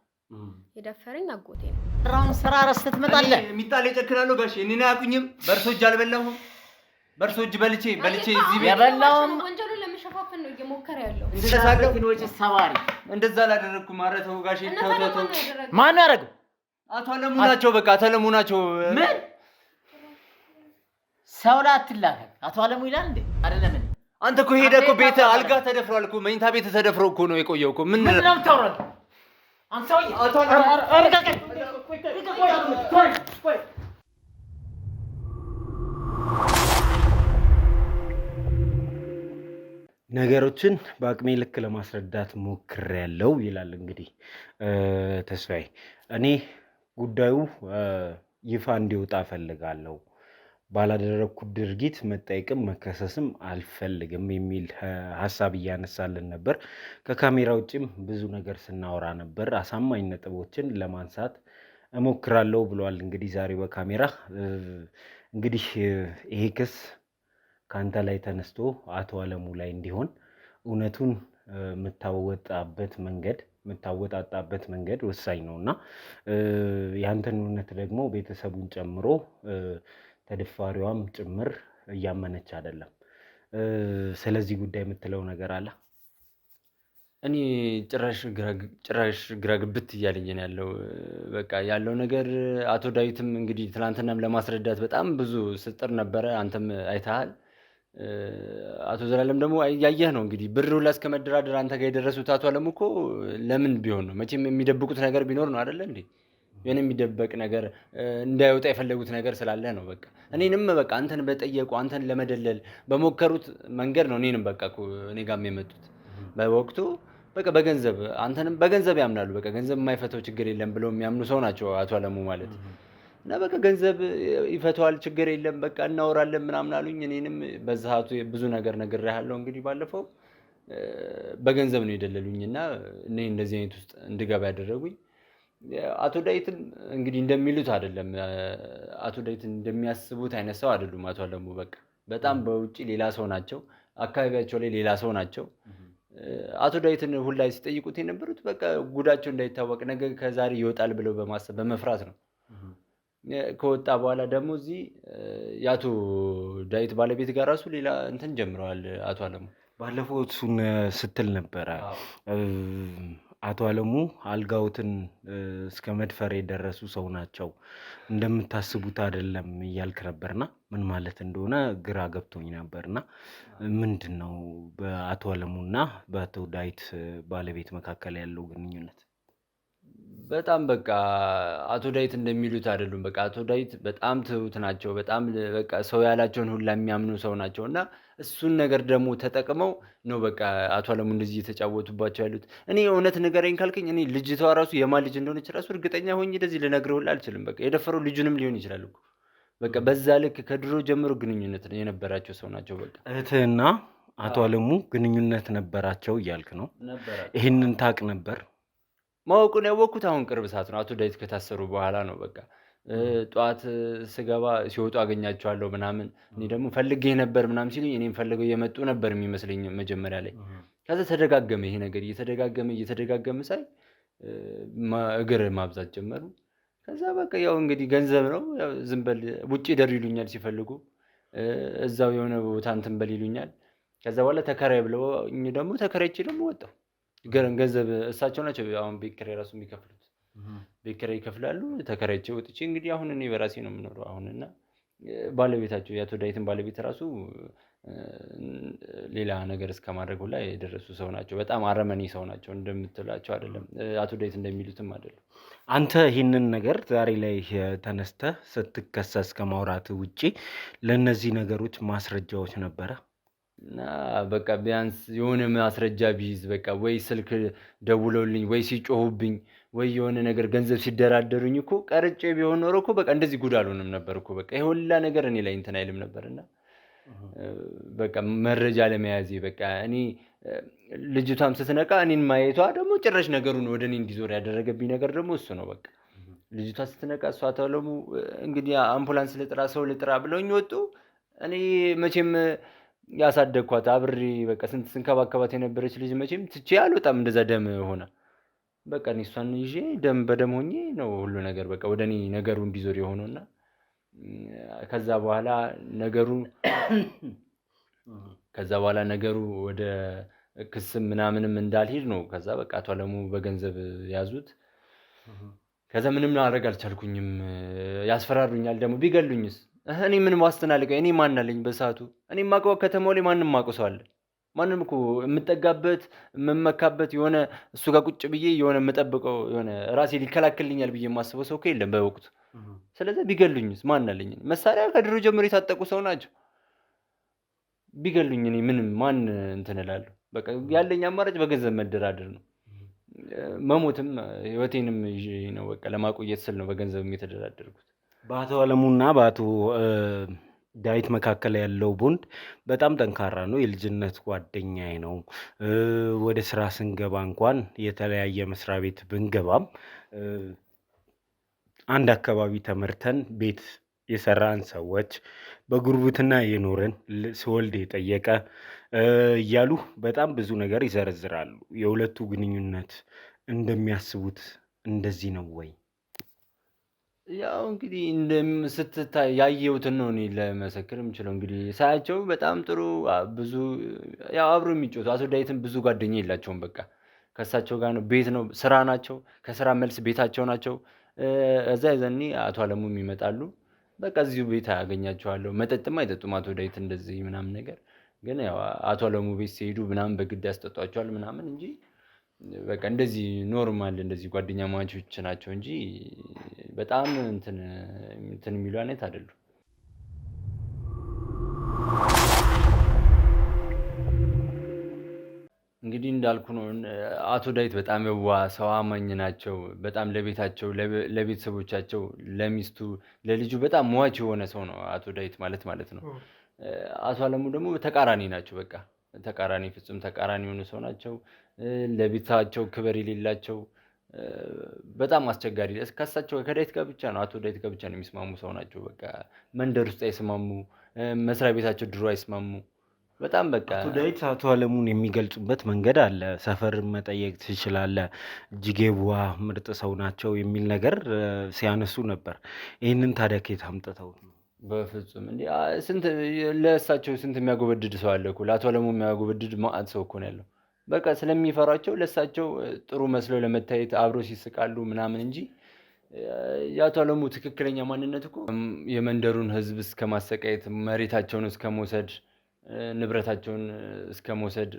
የደፈረኝ አጎቴ ነው። ስራውን ስራ ረስተህ ትመጣለህ። የሚጣል ይጨክናለሁ ጋሼ። እኔን አያውቁኝም። በእርሶ እጅ አልበላሁም። በእርሶ እጅ በልቼ እዚህ ቤት የበላውን ወንጀሉን ለመሸፋፈን ነው እየሞከረ ያለው። እንደሳለኩኝ ወጪ ሰባሪ እንደዛ አላደረኩም። ኧረ ተው ጋሼ፣ ተው። ማን ነው ያደረገው? አቶ አለሙ ናቸው። በቃ አቶ አለሙ ናቸው። ምን ሰው ላይ አትላከክ። አቶ አለሙ ይላል እንዴ? አይደለም። አንተ እኮ ሄደህ እኮ ቤት አልጋ ተደፍሯል እኮ፣ መኝታ ቤት ተደፍሮ እኮ ነው የቆየው እኮ። ምን ነው የምታወራው? አንተ ሰውዬ አቶ ነገሮችን በአቅሜ ልክ ለማስረዳት ሞክሬያለሁ ይላል እንግዲህ ተስፋዬ። እኔ ጉዳዩ ይፋ እንዲወጣ እፈልጋለሁ፣ ባላደረግኩት ድርጊት መጠየቅም መከሰስም አልፈልግም የሚል ሀሳብ እያነሳልን ነበር። ከካሜራ ውጭም ብዙ ነገር ስናወራ ነበር። አሳማኝ ነጥቦችን ለማንሳት እሞክራለሁ ብሏል። እንግዲህ ዛሬ በካሜራ እንግዲህ ይሄ ክስ ከአንተ ላይ ተነስቶ አቶ አለሙ ላይ እንዲሆን እውነቱን የምታወጣጣበት መንገድ ወሳኝ ነው እና ያንተን እውነት ደግሞ ቤተሰቡን ጨምሮ ተደፋሪዋም ጭምር እያመነች አይደለም። ስለዚህ ጉዳይ የምትለው ነገር አለ? እኔ ጭራሽ ግራ ግብት እያለኝ ነው ያለው። በቃ ያለው ነገር አቶ ዳዊትም እንግዲህ ትናንትናም ለማስረዳት በጣም ብዙ ስጥር ነበረ። አንተም አይተሃል። አቶ ዘላለም ደግሞ ያየህ ነው እንግዲህ ብር ሁላ እስከ መደራደር አንተ ጋር የደረሱት አቶ አለሙ እኮ ለምን ቢሆን ነው? መቼም የሚደብቁት ነገር ቢኖር ነው አይደለ እንዴ? የሆነ የሚደበቅ ነገር እንዳይወጣ የፈለጉት ነገር ስላለ ነው። በቃ እኔንም በቃ አንተን በጠየቁ አንተን ለመደለል በሞከሩት መንገድ ነው እኔንም በቃ እኔ ጋርም የመጡት በወቅቱ በቃ በገንዘብ አንተንም በገንዘብ ያምናሉ። በቃ ገንዘብ የማይፈተው ችግር የለም ብለው የሚያምኑ ሰው ናቸው አቶ አለሙ ማለት። እና በቃ ገንዘብ ይፈተዋል፣ ችግር የለም በቃ እናወራለን ምናምን አሉኝ። እኔንም በዛቱ ብዙ ነገር ነግሬሃለሁ። እንግዲህ ባለፈው በገንዘብ ነው የደለሉኝ እና እኔ እንደዚህ አይነት ውስጥ እንድገባ ያደረጉኝ። አቶ ዳዊትም እንግዲህ እንደሚሉት አይደለም፣ አቶ ዳዊት እንደሚያስቡት አይነት ሰው አይደሉም። አቶ አለሙ በቃ በጣም በውጪ ሌላ ሰው ናቸው፣ አካባቢያቸው ላይ ሌላ ሰው ናቸው። አቶ ዳዊትን ሁላ ሲጠይቁት የነበሩት በቃ ጉዳቸው እንዳይታወቅ ነገ ከዛሬ ይወጣል ብለው በማሰብ በመፍራት ነው። ከወጣ በኋላ ደግሞ እዚህ የአቶ ዳዊት ባለቤት ጋር ራሱ ሌላ እንትን ጀምረዋል። አቶ አለሙ ባለፈው እሱን ስትል ነበረ። አቶ አለሙ አልጋውትን እስከ መድፈር የደረሱ ሰው ናቸው፣ እንደምታስቡት አይደለም እያልክ ነበርና ምን ማለት እንደሆነ ግራ ገብቶኝ ነበርና ምንድን ነው በአቶ አለሙና በአቶ ዳዊት ባለቤት መካከል ያለው ግንኙነት? በጣም በቃ አቶ ዳዊት እንደሚሉት አይደሉም። በቃ አቶ ዳዊት በጣም ትሁት ናቸው። በጣም በቃ ሰው ያላቸውን ሁላ የሚያምኑ ሰው ናቸው እና እሱን ነገር ደግሞ ተጠቅመው ነው በቃ አቶ አለሙ እንደዚህ እየተጫወቱባቸው ያሉት። እኔ እውነት ንገረኝ ካልከኝ እኔ ልጅቷ ራሱ የማን ልጅ እንደሆነች ራሱ እርግጠኛ ሆኜ እንደዚህ ልነግርህ ሁላ አልችልም። በቃ የደፈረው ልጁንም ሊሆን ይችላል እኮ። በቃ በዛ ልክ ከድሮ ጀምሮ ግንኙነት የነበራቸው ሰው ናቸው። በቃ እህትህና አቶ አለሙ ግንኙነት ነበራቸው እያልክ ነው? ይህንን ታውቅ ነበር? ማወቁን ያወቅኩት አሁን ቅርብ ሰዓት ነው። አቶ ዳዊት ከታሰሩ በኋላ ነው። በቃ ጠዋት ስገባ ሲወጡ አገኛቸዋለሁ ምናምን። እኔ ደግሞ ፈልጌ ነበር ምናምን ሲሉኝ እኔም ፈልገው እየመጡ ነበር የሚመስለኝ መጀመሪያ ላይ። ከዛ ተደጋገመ ይሄ ነገር እየተደጋገመ ሳይ እግር ማብዛት ጀመሩ። ከዛ በቃ ያው እንግዲህ ገንዘብ ነው፣ ያው ዝም በል ውጭ ደር ይሉኛል ሲፈልጉ፣ እዛው የሆነ ቦታ እንትን በል ይሉኛል። ከዛ በኋላ ተከራይ ብለው ደግሞ ተከራይቼ ደግሞ ወጣሁ። ገንዘብ እሳቸው ናቸው አሁን ቤት ኪራይ ራሱ የሚከፍሉት። ቤት ኪራይ ይከፍላሉ። ተከራይቼ ወጥቼ እንግዲህ አሁን እኔ በራሴ ነው የምኖረው አሁን። እና ባለቤታቸው የአቶ ዳዊትን ባለቤት ራሱ ሌላ ነገር እስከማድረግ ሁላ የደረሱ ሰው ናቸው። በጣም አረመኔ ሰው ናቸው። እንደምትላቸው አይደለም፣ አቶ ዳዊት እንደሚሉትም አይደለም። አንተ ይህንን ነገር ዛሬ ላይ ተነስተህ ስትከሰስ ከማውራት ውጪ ለእነዚህ ነገሮች ማስረጃዎች ነበረ? እና በቃ ቢያንስ የሆነ ማስረጃ ቢይዝ በቃ ወይ ስልክ ደውለውልኝ ወይ ሲጮሁብኝ ወይ የሆነ ነገር ገንዘብ ሲደራደሩኝ እኮ ቀርጬ ቢሆን ኖሮ እኮ በቃ እንደዚህ ጉድ አልሆንም ነበር እኮ። በቃ ይሄ ሁላ ነገር እኔ ላይ እንትን አይልም ነበርና በቃ መረጃ ለመያዝ በቃ እኔ ልጅቷም ስትነቃ እኔን ማየቷ ደግሞ ጭራሽ ነገሩን ወደ እኔ እንዲዞር ያደረገብኝ ነገር ደግሞ እሱ ነው። በቃ ልጅቷ ስትነቃ እሷ አቶ አለሙ እንግዲህ አምቡላንስ ልጥራ ሰው ልጥራ ብለውኝ ወጡ። እኔ መቼም ያሳደግኳት አብሬ በቃ ስንት ስንከባከባት የነበረች ልጅ መቼም ትቼ አልወጣም እንደዛ ደም ሆነ። በቃ እኔ እሷን ይዤ ደም በደም ሆኜ ነው ሁሉ ነገር በቃ ወደ እኔ ነገሩ እንዲዞር የሆነውና ከዛ በኋላ ነገሩ ወደ ክስም ምናምንም እንዳልሄድ ነው። ከዛ በቃ አቶ አለሙ በገንዘብ ያዙት። ከዛ ምንም ማድረግ አልቻልኩኝም። ያስፈራሩኛል ደግሞ ቢገሉኝስ? እኔ ምን ዋስትና አለኝ? እኔ ማን አለኝ በሰዓቱ? እኔ የማውቀው ከተማው ላይ ማንም የማውቀው ሰው አለ? ማንም እኮ የምጠጋበት የምመካበት የሆነ እሱ ጋር ቁጭ ብዬ የሆነ የምጠብቀው የሆነ ራሴ ሊከላከልኛል ብዬ የማስበው ሰው እኮ የለም በወቅቱ። ስለዚህ ቢገሉኝስ ማን አለኝ? መሳሪያ ከድሮ ጀምሮ የታጠቁ ሰው ናቸው። ቢገሉኝ እኔ ምንም ማን እንትን እላለሁ? በቃ ያለኝ አማራጭ በገንዘብ መደራደር ነው። መሞትም ህይወቴንም ይዤ ነው በቃ ለማቆየት ስል ነው በገንዘብ የተደራደርኩት። በአቶ አለሙና በአቶ ዳዊት መካከል ያለው ቦንድ በጣም ጠንካራ ነው። የልጅነት ጓደኛዬ ነው። ወደ ስራ ስንገባ እንኳን የተለያየ መስሪያ ቤት ብንገባም አንድ አካባቢ ተመርተን ቤት የሰራን ሰዎች በጉርብትና የኖርን ስወልድ የጠየቀ እያሉ በጣም ብዙ ነገር ይዘረዝራሉ። የሁለቱ ግንኙነት እንደሚያስቡት እንደዚህ ነው ወይ? ያው እንግዲህ ስትታይ ያየሁትን ነው እኔ ለመሰክር የምችለው። እንግዲህ ሳያቸው በጣም ጥሩ ብዙ ያው አብሮ የሚጫወቱ አቶ ዳዊትም ብዙ ጓደኛ የላቸውም። በቃ ከእሳቸው ጋር ነው ቤት ነው ስራ ናቸው። ከስራ መልስ ቤታቸው ናቸው። እዛ የዘኔ አቶ አለሙም ይመጣሉ። በቃ እዚሁ ቤት አገኛቸዋለሁ። መጠጥም አይጠጡም አቶ ዳዊት እንደዚህ ምናምን ነገር ግን ያው አቶ አለሙ ቤት ሲሄዱ ምናምን በግድ ያስጠጧቸዋል ምናምን እንጂ በቃ እንደዚህ ኖርማል እንደዚህ ጓደኛ ማቾች ናቸው እንጂ በጣም እንትን የሚሉ አይነት አይደሉም። እንግዲህ እንዳልኩ ነው። አቶ ዳዊት በጣም የዋህ ሰው አማኝ ናቸው። በጣም ለቤታቸው፣ ለቤተሰቦቻቸው፣ ለሚስቱ፣ ለልጁ በጣም ሟች የሆነ ሰው ነው አቶ ዳዊት ማለት ነው። አቶ አለሙ ደግሞ ተቃራኒ ናቸው። በቃ ተቃራኒ ፍጹም ተቃራኒ የሆኑ ሰው ናቸው። ለቤታቸው ክብር የሌላቸው በጣም አስቸጋሪ ከእሳቸው ከዳዊት ጋር ብቻ ነው አቶ ዳዊት ጋር ብቻ ነው የሚስማሙ ሰው ናቸው። በቃ መንደር ውስጥ አይስማሙ፣ መስሪያ ቤታቸው ድሮ አይስማሙ። በጣም በቃ አቶ ዳዊት አቶ አለሙን የሚገልጹበት መንገድ አለ። ሰፈር መጠየቅ ትችላለህ፣ እጅግ የዋህ ምርጥ ሰው ናቸው የሚል ነገር ሲያነሱ ነበር። ይህንን ታዲያ ከየት አምጥተው? በፍጹም እንዴ! ለእሳቸው ስንት የሚያጎበድድ ሰው አለ እኮ። ለአቶ አለሙ የሚያጎበድድ ማዕት ሰው እኮ ነው ያለው። በቃ ስለሚፈሯቸው ለእሳቸው ጥሩ መስለው ለመታየት አብሮ ሲስቃሉ ምናምን እንጂ የአቶ አለሙ ትክክለኛ ማንነት እኮ የመንደሩን ሕዝብ እስከ ማሰቃየት፣ መሬታቸውን እስከ መውሰድ፣ ንብረታቸውን እስከ መውሰድ፣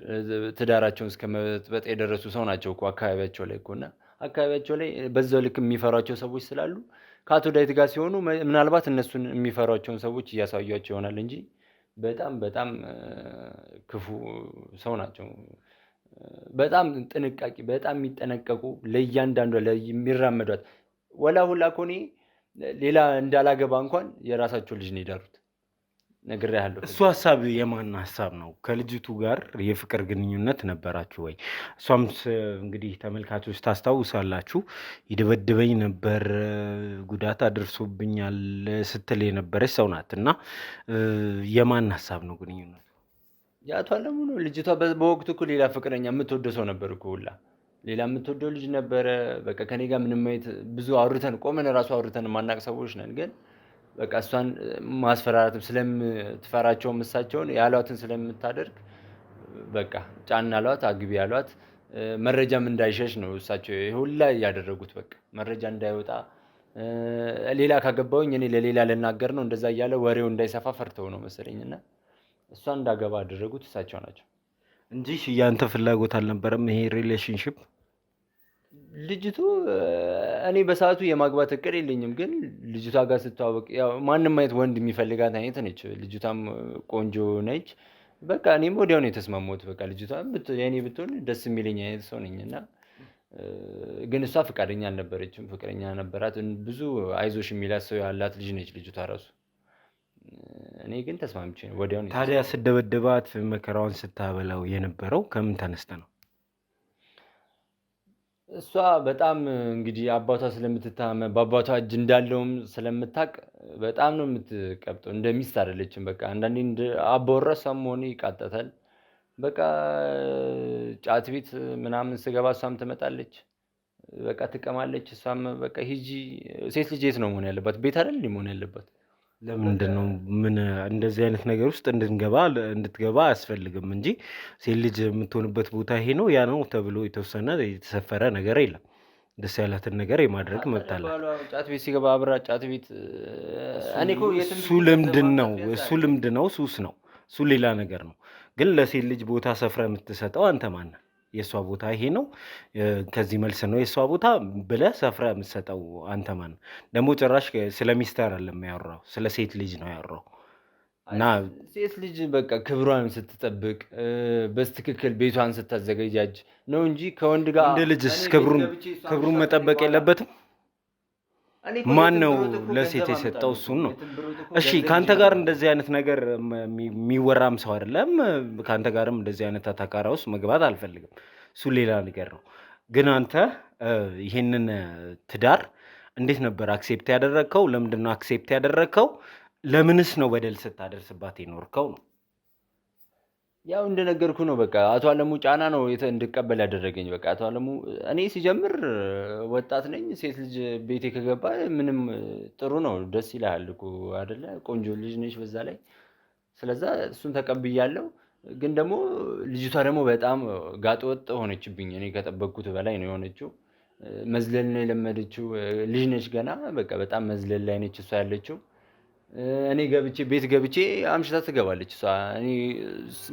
ትዳራቸውን እስከ መበጥበጥ የደረሱ ሰው ናቸው እኮ አካባቢያቸው ላይ እኮ። እና አካባቢያቸው ላይ በዛው ልክ የሚፈሯቸው ሰዎች ስላሉ ከአቶ ዳዊት ጋር ሲሆኑ ምናልባት እነሱን የሚፈሯቸውን ሰዎች እያሳዩቸው ይሆናል እንጂ በጣም በጣም ክፉ ሰው ናቸው። በጣም ጥንቃቄ፣ በጣም የሚጠነቀቁ ለእያንዳንዷ የሚራመዷት ወላ ሁላ እኮ እኔ ሌላ እንዳላገባ እንኳን የራሳቸው ልጅ ነው የዳሩት። ነግሬሃለሁ። እሱ ሀሳብ የማን ሀሳብ ነው? ከልጅቱ ጋር የፍቅር ግንኙነት ነበራችሁ ወይ? እሷም እንግዲህ ተመልካቾች ታስታውሳላችሁ፣ ይደበድበኝ ነበር፣ ጉዳት አድርሶብኛል ስትል የነበረች ሰው ናት። እና የማን ሀሳብ ነው ግንኙነቱ? የአቶ አለሙ ነው። ልጅቷ በወቅቱ እኮ ሌላ ፍቅረኛ የምትወደው ሰው ነበር እኮ ሁላ ሌላ የምትወደው ልጅ ነበረ። በቃ ከኔ ጋር ምንም አይነት ብዙ አውርተን ቆመን ራሱ አውርተን የማናቅ ሰዎች ነን። ግን በቃ እሷን ማስፈራራትም ስለምትፈራቸውም እሳቸውን ያሏትን ስለምታደርግ በቃ ጫና አሏት፣ አግቢ ያሏት። መረጃም እንዳይሸሽ ነው እሳቸው ሁላ ያደረጉት። በቃ መረጃ እንዳይወጣ ሌላ ካገባውኝ እኔ ለሌላ ልናገር ነው እንደዛ እያለ ወሬው እንዳይሰፋ ፈርተው ነው መሰለኝና እሷን እንዳገባ አደረጉት እሳቸው ናቸው እንጂ ያንተ ፍላጎት አልነበረም ይሄ ሪሌሽንሽፕ? ልጅቱ እኔ በሰዓቱ የማግባት እቅድ የለኝም። ግን ልጅቷ ጋር ስተዋወቅ ያው ማንም አይነት ወንድ የሚፈልጋት አይነት ነች። ልጅቷም ቆንጆ ነች። በቃ እኔም ወዲያው ነው የተስማማሁት። በቃ ልጅቷ የኔ ብትሆን ደስ የሚለኝ አይነት ሰው ነኝ እና ግን እሷ ፈቃደኛ አልነበረችም። ፍቅረኛ ነበራት። ብዙ አይዞሽ የሚላት ሰው ያላት ልጅ ነች ልጅቷ ራሱ እኔ ግን ተስማምቼ ነው ወዲያው። ታዲያ ስደበድባት መከራውን ስታበላው የነበረው ከምን ተነስተ ነው? እሷ በጣም እንግዲህ አባቷ ስለምትታመም በአባቷ እጅ እንዳለውም ስለምታቅ በጣም ነው የምትቀብጠው። እንደ ሚስት አይደለችም። በቃ አንዳንዴ እንደ አባወራ እሷም ሆነ ይቃጠታል። በቃ ጫት ቤት ምናምን ስገባ እሷም ትመጣለች። በቃ ትቀማለች። እሷም በቃ ሂጂ። ሴት ልጅ የት ነው መሆን ያለባት? ቤት አይደል መሆን ያለባት? ለምንድን ነው ምን እንደዚህ አይነት ነገር ውስጥ እንድትገባ አያስፈልግም እንጂ ሴት ልጅ የምትሆንበት ቦታ ይሄ ነው ያ ነው ተብሎ የተወሰነ የተሰፈረ ነገር የለም። ደስ ያላትን ነገር የማድረግ መብት አላት። ጫት ቤት ሲገባ አብራ ጫት ቤት እሱ ልምድ ነው፣ ሱስ ነው፣ እሱ ሌላ ነገር ነው። ግን ለሴት ልጅ ቦታ ሰፍረ የምትሰጠው አንተ ማነህ? የእሷ ቦታ ይሄ ነው ከዚህ መልስ ነው የእሷ ቦታ ብለህ ሰፍረ የምትሰጠው አንተ ማነህ? ደግሞ ጭራሽ ስለ ሚስተር አይደለም ያወራው፣ ስለ ሴት ልጅ ነው ያወራው። እና ሴት ልጅ በቃ ክብሯን ስትጠብቅ በስትክክል ቤቷን ስታዘገጃጅ ነው እንጂ ከወንድ ጋር እንደ ልጅስ ክብሩን መጠበቅ የለበትም? ማን ነው ለሴት የሰጠው? እሱን ነው። እሺ ከአንተ ጋር እንደዚህ አይነት ነገር የሚወራም ሰው አይደለም። ከአንተ ጋርም እንደዚህ አይነት አታካራ ውስጥ መግባት አልፈልግም። እሱ ሌላ ነገር ነው። ግን አንተ ይሄንን ትዳር እንዴት ነበር አክሴፕት ያደረግከው? ለምንድን ነው አክሴፕት ያደረግከው? ለምንስ ነው በደል ስታደርስባት የኖርከው ነው? ያው እንደነገርኩ ነው። በቃ አቶ አለሙ ጫና ነው እንድቀበል ያደረገኝ። በቃ አቶ አለሙ እኔ ሲጀምር ወጣት ነኝ። ሴት ልጅ ቤቴ ከገባ ምንም ጥሩ ነው፣ ደስ ይላል እኮ አይደለ? ቆንጆ ልጅ ነች በዛ ላይ። ስለዛ እሱን ተቀብያለሁ። ግን ደግሞ ልጅቷ ደግሞ በጣም ጋጠወጥ ሆነችብኝ። እኔ ከጠበቅኩት በላይ ነው የሆነችው። መዝለል ነው የለመደችው። ልጅ ነች ገና። በቃ በጣም መዝለል ላይ ነች እሷ ያለችው። እኔ ቤት ገብቼ አምሽታ ትገባለች እሷ።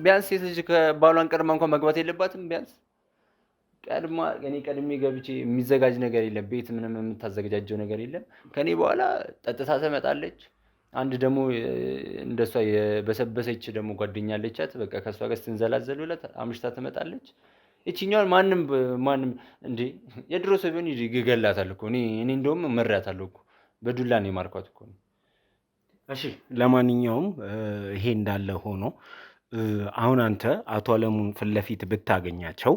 ቢያንስ ሴት ልጅ ከባሏን ቀድማ እንኳን መግባት የለባትም። ቢያንስ እኔ ቀድሜ ገብቼ የሚዘጋጅ ነገር የለም። ቤት ምንም የምታዘገጃጀው ነገር የለም። ከኔ በኋላ ጠጥታ ትመጣለች። አንድ ደግሞ እንደሷ የበሰበሰች ደግሞ ጓደኛ አለቻት። በቃ ከሷ ጋር ስትንዘላዘል ብላት አምሽታ ትመጣለች። እቺኛውን ማንም እንዴ የድሮ ሰው ቢሆን ይገላታል እኮ። እኔ እንደውም መሪያታለሁ እኮ፣ በዱላ ነው የማርኳት እኮ። እሺ ለማንኛውም ይሄ እንዳለ ሆኖ አሁን አንተ አቶ አለሙን ፊት ለፊት ብታገኛቸው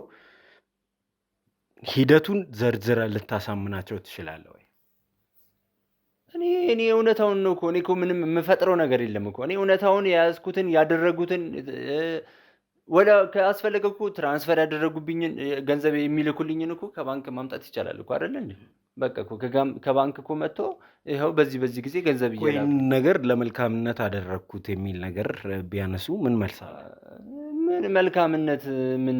ሂደቱን ዘርዝረ ልታሳምናቸው ትችላለህ ወይ? እኔ እውነታውን ነው እኮ። እኔ እኮ ምንም የምፈጥረው ነገር የለም እኮ። እኔ እውነታውን የያዝኩትን ያደረጉትን ከአስፈለገ እኮ ትራንስፈር ያደረጉብኝን ገንዘብ የሚልኩልኝን እኮ ከባንክ ማምጣት ይቻላል እኮ አይደለ እንዴ? በቃ እኮ ከባንክ እኮ መጥቶ ይኸው በዚህ ጊዜ ገንዘብ ይላል ነገር ለመልካምነት አደረግኩት የሚል ነገር ቢያነሱ ምን መልሳለ? ምን መልካምነት? ምን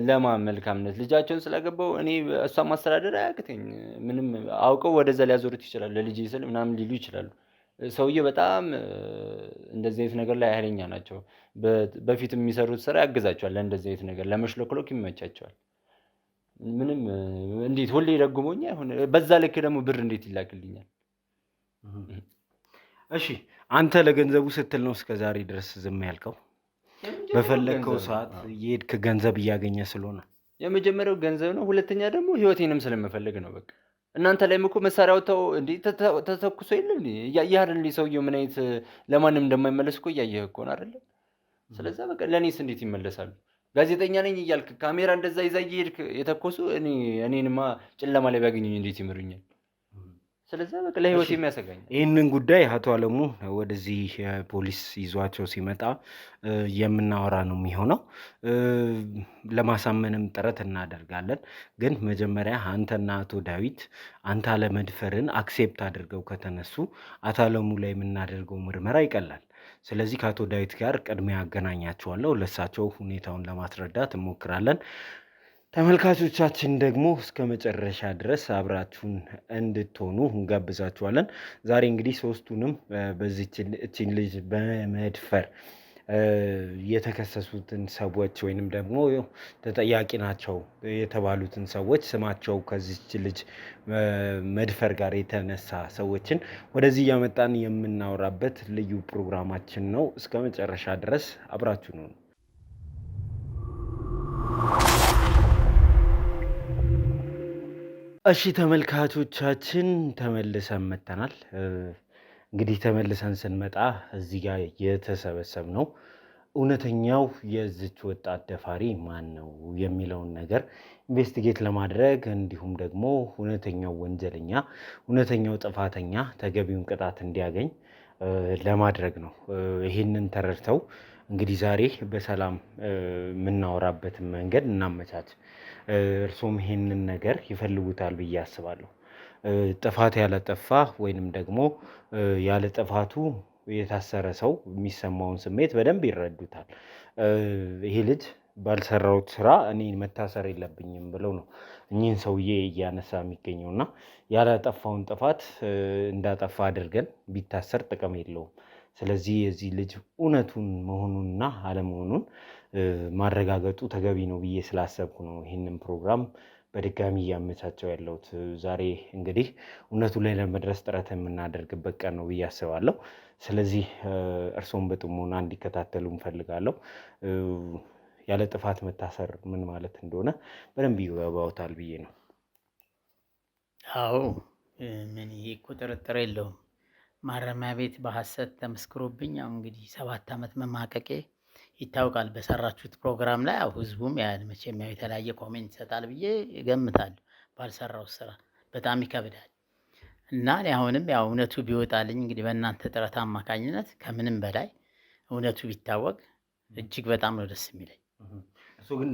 ለማ መልካምነት? ልጃቸውን ስላገባው እኔ እሷን ማስተዳደር አያቅተኝ። ምንም አውቀው ወደዛ ሊያዞሩት ይችላል። ለልጅ ስል ምናምን ሊሉ ይችላሉ። ሰውዬ በጣም እንደዚህ አይነት ነገር ላይ ኃይለኛ ናቸው። በፊት የሚሰሩት ስራ ያግዛቸዋል። ለእንደዚህ አይነት ነገር ለመሽለክሎክ ይመቻቸዋል። ምንም እንዴት ሁሌ ደግሞኛ አሁን በዛ ልክ ደግሞ ብር እንዴት ይላክልኛል? እሺ አንተ ለገንዘቡ ስትል ነው እስከዛሬ ድረስ ዝም ያልከው? በፈለግከው ሰዓት የሄድክ ገንዘብ እያገኘ ስለሆነ? የመጀመሪያው ገንዘብ ነው። ሁለተኛ ደግሞ ህይወቴንም ስለምፈልግ ነው። በቃ እናንተ ላይም እኮ መሳሪያ ወጥተው እንዴ ተተኩሶ የለ እንዴ? እያየህ አይደል ሰውየው ምን አይነት ለማንም እንደማይመለስ እኮ እያየህ እኮ ነው አይደለ? ስለዛ በቃ ለእኔስ እንዴት ይመለሳሉ? ጋዜጠኛ ነኝ እያልክ ካሜራ እንደዛ ይዛ እየሄድክ የተኮሱ እኔንማ ጨለማ ላይ ቢያገኙኝ እንዴት ይምሩኛል? ስለዚህ በቃ ለህይወት የሚያሰጋኝ ይህንን ጉዳይ አቶ አለሙ ወደዚህ ፖሊስ ይዟቸው ሲመጣ የምናወራ ነው የሚሆነው። ለማሳመንም ጥረት እናደርጋለን። ግን መጀመሪያ አንተና አቶ ዳዊት አንተ አለመድፈርን አክሴፕት አድርገው ከተነሱ አቶ አለሙ ላይ የምናደርገው ምርመራ ይቀላል። ስለዚህ ከአቶ ዳዊት ጋር ቅድሚያ ያገናኛቸዋለሁ። ለሳቸው ሁኔታውን ለማስረዳት እንሞክራለን። ተመልካቾቻችን ደግሞ እስከ መጨረሻ ድረስ አብራችሁን እንድትሆኑ እንጋብዛችኋለን። ዛሬ እንግዲህ ሶስቱንም በዚህችን ልጅ በመድፈር የተከሰሱትን ሰዎች ወይንም ደግሞ ተጠያቂ ናቸው የተባሉትን ሰዎች ስማቸው ከዚች ልጅ መድፈር ጋር የተነሳ ሰዎችን ወደዚህ እያመጣን የምናወራበት ልዩ ፕሮግራማችን ነው። እስከ መጨረሻ ድረስ አብራችሁ ነው። እሺ ተመልካቾቻችን ተመልሰን መጥተናል። እንግዲህ ተመልሰን ስንመጣ እዚህ ጋር የተሰበሰብነው እውነተኛው የዚች ወጣት ደፋሪ ማን ነው የሚለውን ነገር ኢንቨስቲጌት ለማድረግ እንዲሁም ደግሞ እውነተኛው ወንጀለኛ እውነተኛው ጥፋተኛ ተገቢውን ቅጣት እንዲያገኝ ለማድረግ ነው። ይህንን ተረድተው እንግዲህ ዛሬ በሰላም የምናወራበትን መንገድ እናመቻች። እርሶም ይሄንን ነገር ይፈልጉታል ብዬ አስባለሁ። ጥፋት ያለጠፋ ወይንም ደግሞ ያለ ጥፋቱ የታሰረ ሰው የሚሰማውን ስሜት በደንብ ይረዱታል። ይሄ ልጅ ባልሰራውት ስራ እኔ መታሰር የለብኝም ብለው ነው እኚህን ሰውዬ እያነሳ የሚገኘው እና ያላጠፋውን ጥፋት እንዳጠፋ አድርገን ቢታሰር ጥቅም የለውም። ስለዚህ የዚህ ልጅ እውነቱን መሆኑንና አለመሆኑን ማረጋገጡ ተገቢ ነው ብዬ ስላሰብኩ ነው ይህንን ፕሮግራም በድጋሚ እያመቻቸው ያለሁት። ዛሬ እንግዲህ እውነቱ ላይ ለመድረስ ጥረት የምናደርግበት ቀን ነው ብዬ አስባለሁ። ስለዚህ እርስዎም በጥሞና እንዲከታተሉ እንፈልጋለሁ። ያለ ጥፋት መታሰር ምን ማለት እንደሆነ በደንብ ይገባዎታል ብዬ ነው። አዎ ምን ይሄ እኮ ጥርጥር የለውም። ማረሚያ ቤት በሐሰት ተመስክሮብኝ አሁን እንግዲህ 7 ዓመት መማቀቄ ይታወቃል። በሰራችሁት ፕሮግራም ላይ ያው ህዝቡም ያህል መቼም ያው የተለያየ ኮሜንት ይሰጣል ብዬ እገምታለሁ። ባልሰራው ስራ በጣም ይከብዳል እና እኔ አሁንም ያው እውነቱ ቢወጣልኝ እንግዲህ በእናንተ ጥረት አማካኝነት ከምንም በላይ እውነቱ ቢታወቅ እጅግ በጣም ነው ደስ የሚለኝ። እሱ ግን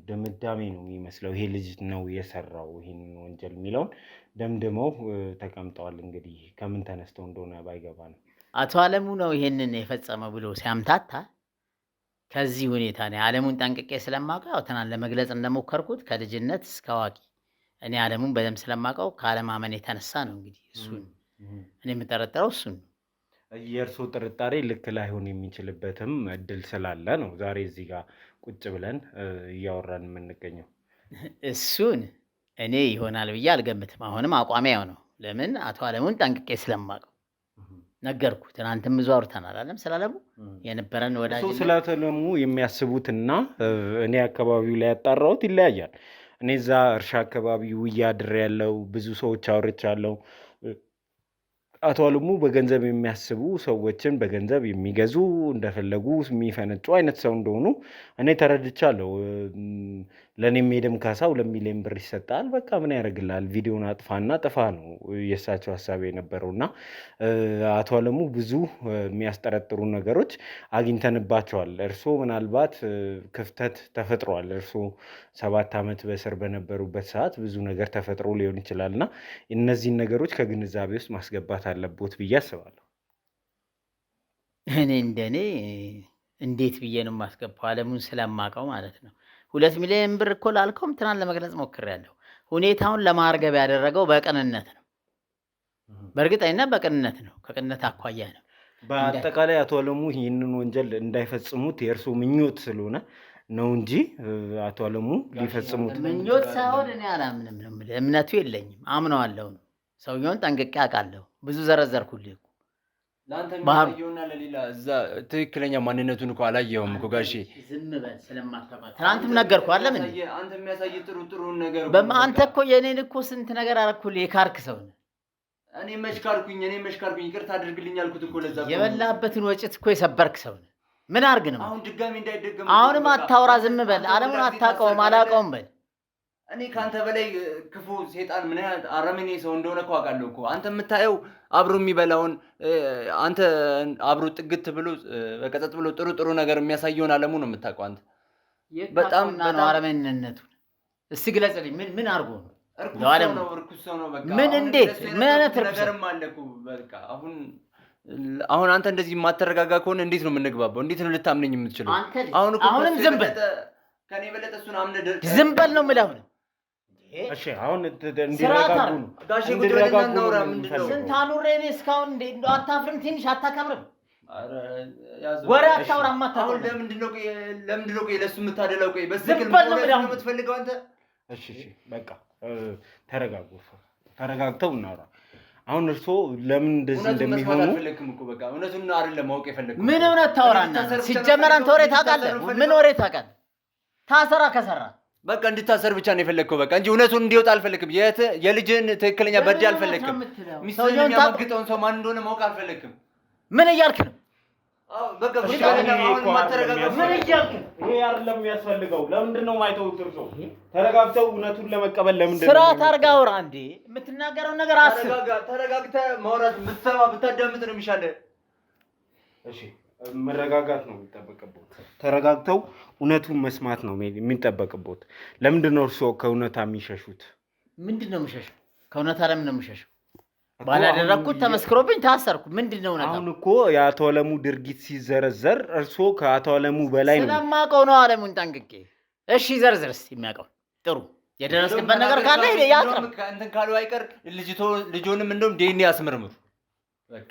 ድምዳሜ ነው የሚመስለው። ይሄ ልጅ ነው የሰራው ይሄንን ወንጀል የሚለውን ደምድመው ተቀምጠዋል። እንግዲህ ከምን ተነስተው እንደሆነ ባይገባ ነው አቶ አለሙ ነው ይሄንን የፈጸመው ብሎ ሲያምታታ ከዚህ ሁኔታ ነው አለሙን ጠንቅቄ ስለማውቀው ያው ትናንት ለመግለጽ እንደሞከርኩት ከልጅነት እስከ አዋቂ እኔ አለሙን በደንብ ስለማውቀው ከአለማመን የተነሳ ነው እንግዲህ እሱን እኔ የምጠረጥረው እሱን ነው። የእርሶ ጥርጣሬ ልክ ላይሆን የሚችልበትም እድል ስላለ ነው ዛሬ እዚህ ጋር ቁጭ ብለን እያወራን የምንገኘው። እሱን እኔ ይሆናል ብዬ አልገምትም። አሁንም አቋሜ ያው ነው። ለምን አቶ አለሙን ጠንቅቄ ስለማውቀው ነገርኩ። ትናንትም ብዙ አውርተናል አይደል? ስላለሙ የነበረን ወዳጅ እሱ ስላለሙ የሚያስቡትና እኔ አካባቢው ላይ ያጣራሁት ይለያያል። እኔ እዛ እርሻ አካባቢ ውዬ አድሬያለሁ። ብዙ ሰዎች አውርቻለሁ። አቶ አለሙ በገንዘብ የሚያስቡ ሰዎችን በገንዘብ የሚገዙ እንደፈለጉ የሚፈነጩ አይነት ሰው እንደሆኑ እኔ ተረድቻለሁ። ለእኔም የደም ካሳ 2 ሚሊዮን ብር ይሰጣል። በቃ ምን ያደርግልሃል? ቪዲዮን አጥፋና ጥፋ ነው የእሳቸው ሀሳብ የነበረው እና አቶ አለሙ ብዙ የሚያስጠረጥሩ ነገሮች አግኝተንባቸዋል። እርስዎ ምናልባት ክፍተት ተፈጥሯል። እርስዎ 7 ዓመት በእስር በነበሩበት ሰዓት ብዙ ነገር ተፈጥሮ ሊሆን ይችላል እና እነዚህን ነገሮች ከግንዛቤ ውስጥ ማስገባት አለቦት ብዬ አስባለሁ። እኔ እንደኔ እንዴት ብዬ ነው የማስገባው? አለሙን ስለማውቀው ማለት ነው። 2 ሚሊዮን ብር እኮ ላልከውም ትናንት ለመግለጽ ሞክሬያለሁ። ሁኔታውን ለማርገብ ያደረገው በቅንነት ነው። በእርግጠኝነት በቅንነት ነው። ከቅንነት አኳያ ነው። በአጠቃላይ አቶ አለሙ ይህንን ወንጀል እንዳይፈጽሙት የእርስዎ ምኞት ስለሆነ ነው እንጂ አቶ አለሙ ሊፈጽሙት ምኞት ሳይሆን እኔ አላምንም ነው የምልህ። እምነቱ የለኝም። አምነዋለሁ ነው። ሰውየውን ጠንቅቄ አውቃለሁ። ብዙ ዘረዘርኩልህ እኮ ለአንተ የሚያሳየውና ለሌላ እዛ ትክክለኛ ማንነቱን እኮ አላየኸውም እኮ ጋሼ። ዝም በል ስለማታውቃት። ትናንትም ነገርኩህ አለ ምን አንተ የሚያሳይ ጥሩ ነገር አንተ እኮ የኔን እኮ ስንት ነገር አደረኩልህ። የካርክ ሰው ነህ። እኔ መች ካርኩኝ? ይቅርታ አድርግልኝ አልኩት እኮ ለዛ የበላበትን ወጭት እኮ የሰበርክ ሰው ነህ። ምን አድርግ ነው አሁን ድጋሚ እንዳይደገም? አሁንም አታውራ። ዝም በል። አለሙን አታውቀውም፣ አላውቀውም በል። እኔ ካንተ በላይ ክፉ ሴጣን ምን ያህል አረመኔ ሰው እንደሆነ እኮ አውቃለሁ እኮ። አንተ የምታየው አብሮ የሚበላውን አንተ አብሮ ጥግት ብሎ በቀጠጥ ብሎ ጥሩ ነገር የሚያሳየውን አለሙ ነው የምታውቀው አንተ። በጣም አረመኔነቱን እስቲ ግለጽልኝ። ምን አድርጎ ነው? እርኩስ ሰው ነው በቃ። ምን እንዴት? ምን አይነት እርኩስ ነገርም አለ እኮ በቃ። አሁን አንተ እንደዚህ የማትረጋጋ ከሆነ እንዴት ነው የምንግባባው? እንዴት ነው ልታምነኝ የምትችለው? አሁንም ዝም በል። ከኔ በለጠ እሱን አምነህ ዝም በል ነው የምልህ። እሺ አሁን እንዲረጋጉ ነው ጋሼ። ጉድረና ነው ምንድነው? ስንት አኑሬ እኔ እስካሁን እንደው አታፍርም? ትንሽ አታከብርም? ወሬ አታውራም። አሁን ለምንድነው ለሱ የምታደላው? ቆይ ዝም በል ነው የምትፈልገው አንተ? እሺ በቃ ተረጋጉ። ተረጋግተው እናውራ። አሁን እርስዎ ለምን እንደዚህ እንደሚሆኑ አልፈለክም እኮ በቃ። እውነቱን አይደለም ማወቅ የፈለግኩት። ምን እውነት ታወራና? ሲጀመር አንተ ወሬ ታውቃለህ? ምን ወሬ ታውቃለህ? ታሰራ ከሰራ በቃ እንድታሰር ብቻ ነው የፈለግከው በቃ እንጂ እውነቱን እንዲወጣ አልፈለግክም። የልጅህን ትክክለኛ በርድ አልፈለግክም። ሚስትህን የሚያማግጠውን ሰው ማን እንደሆነ ማወቅ አልፈለግክም። ምን እያልክ ነው? በቃ ምን እያልክ ነው? ይሄ አይደለም የሚያስፈልገው። ለምንድን ነው የማይተውት እርሶ? ተረጋግተው እውነቱን ለመቀበል ለምንድን ነው? ስርዓት አድርገህ አውራ እንዴ! የምትናገረው ነገር አስብ። ተረጋግተህ ማውራት ብትሰማ ብታዳምጥ ነው የሚሻለው። እሺ መረጋጋት ነው የሚጠበቅበት። ተረጋግተው እውነቱን መስማት ነው የሚጠበቅበት። ለምንድን ነው እርሶ ከእውነታ የሚሸሹት? ምንድን ነው የምሸሸው? ከእውነታ ለምን ነው የምሸሸው? ባላደረኩት ተመስክሮብኝ ታሰርኩ። ምንድነው ነው? አሁን እኮ የአቶ አለሙ ድርጊት ሲዘረዘር እርሶ ከአቶ አለሙ በላይ ነው። ስለማውቀው ነው አለሙን ጠንቅቄ። እሺ ዘርዝር እስኪ የሚያውቀው ጥሩ የደረስክበት ነገር ካለ ያቅርብ። እንትን ካሉ አይቀር ልጆንም እንደውም ዲኤንኤ ያስመርምሩ። በቃ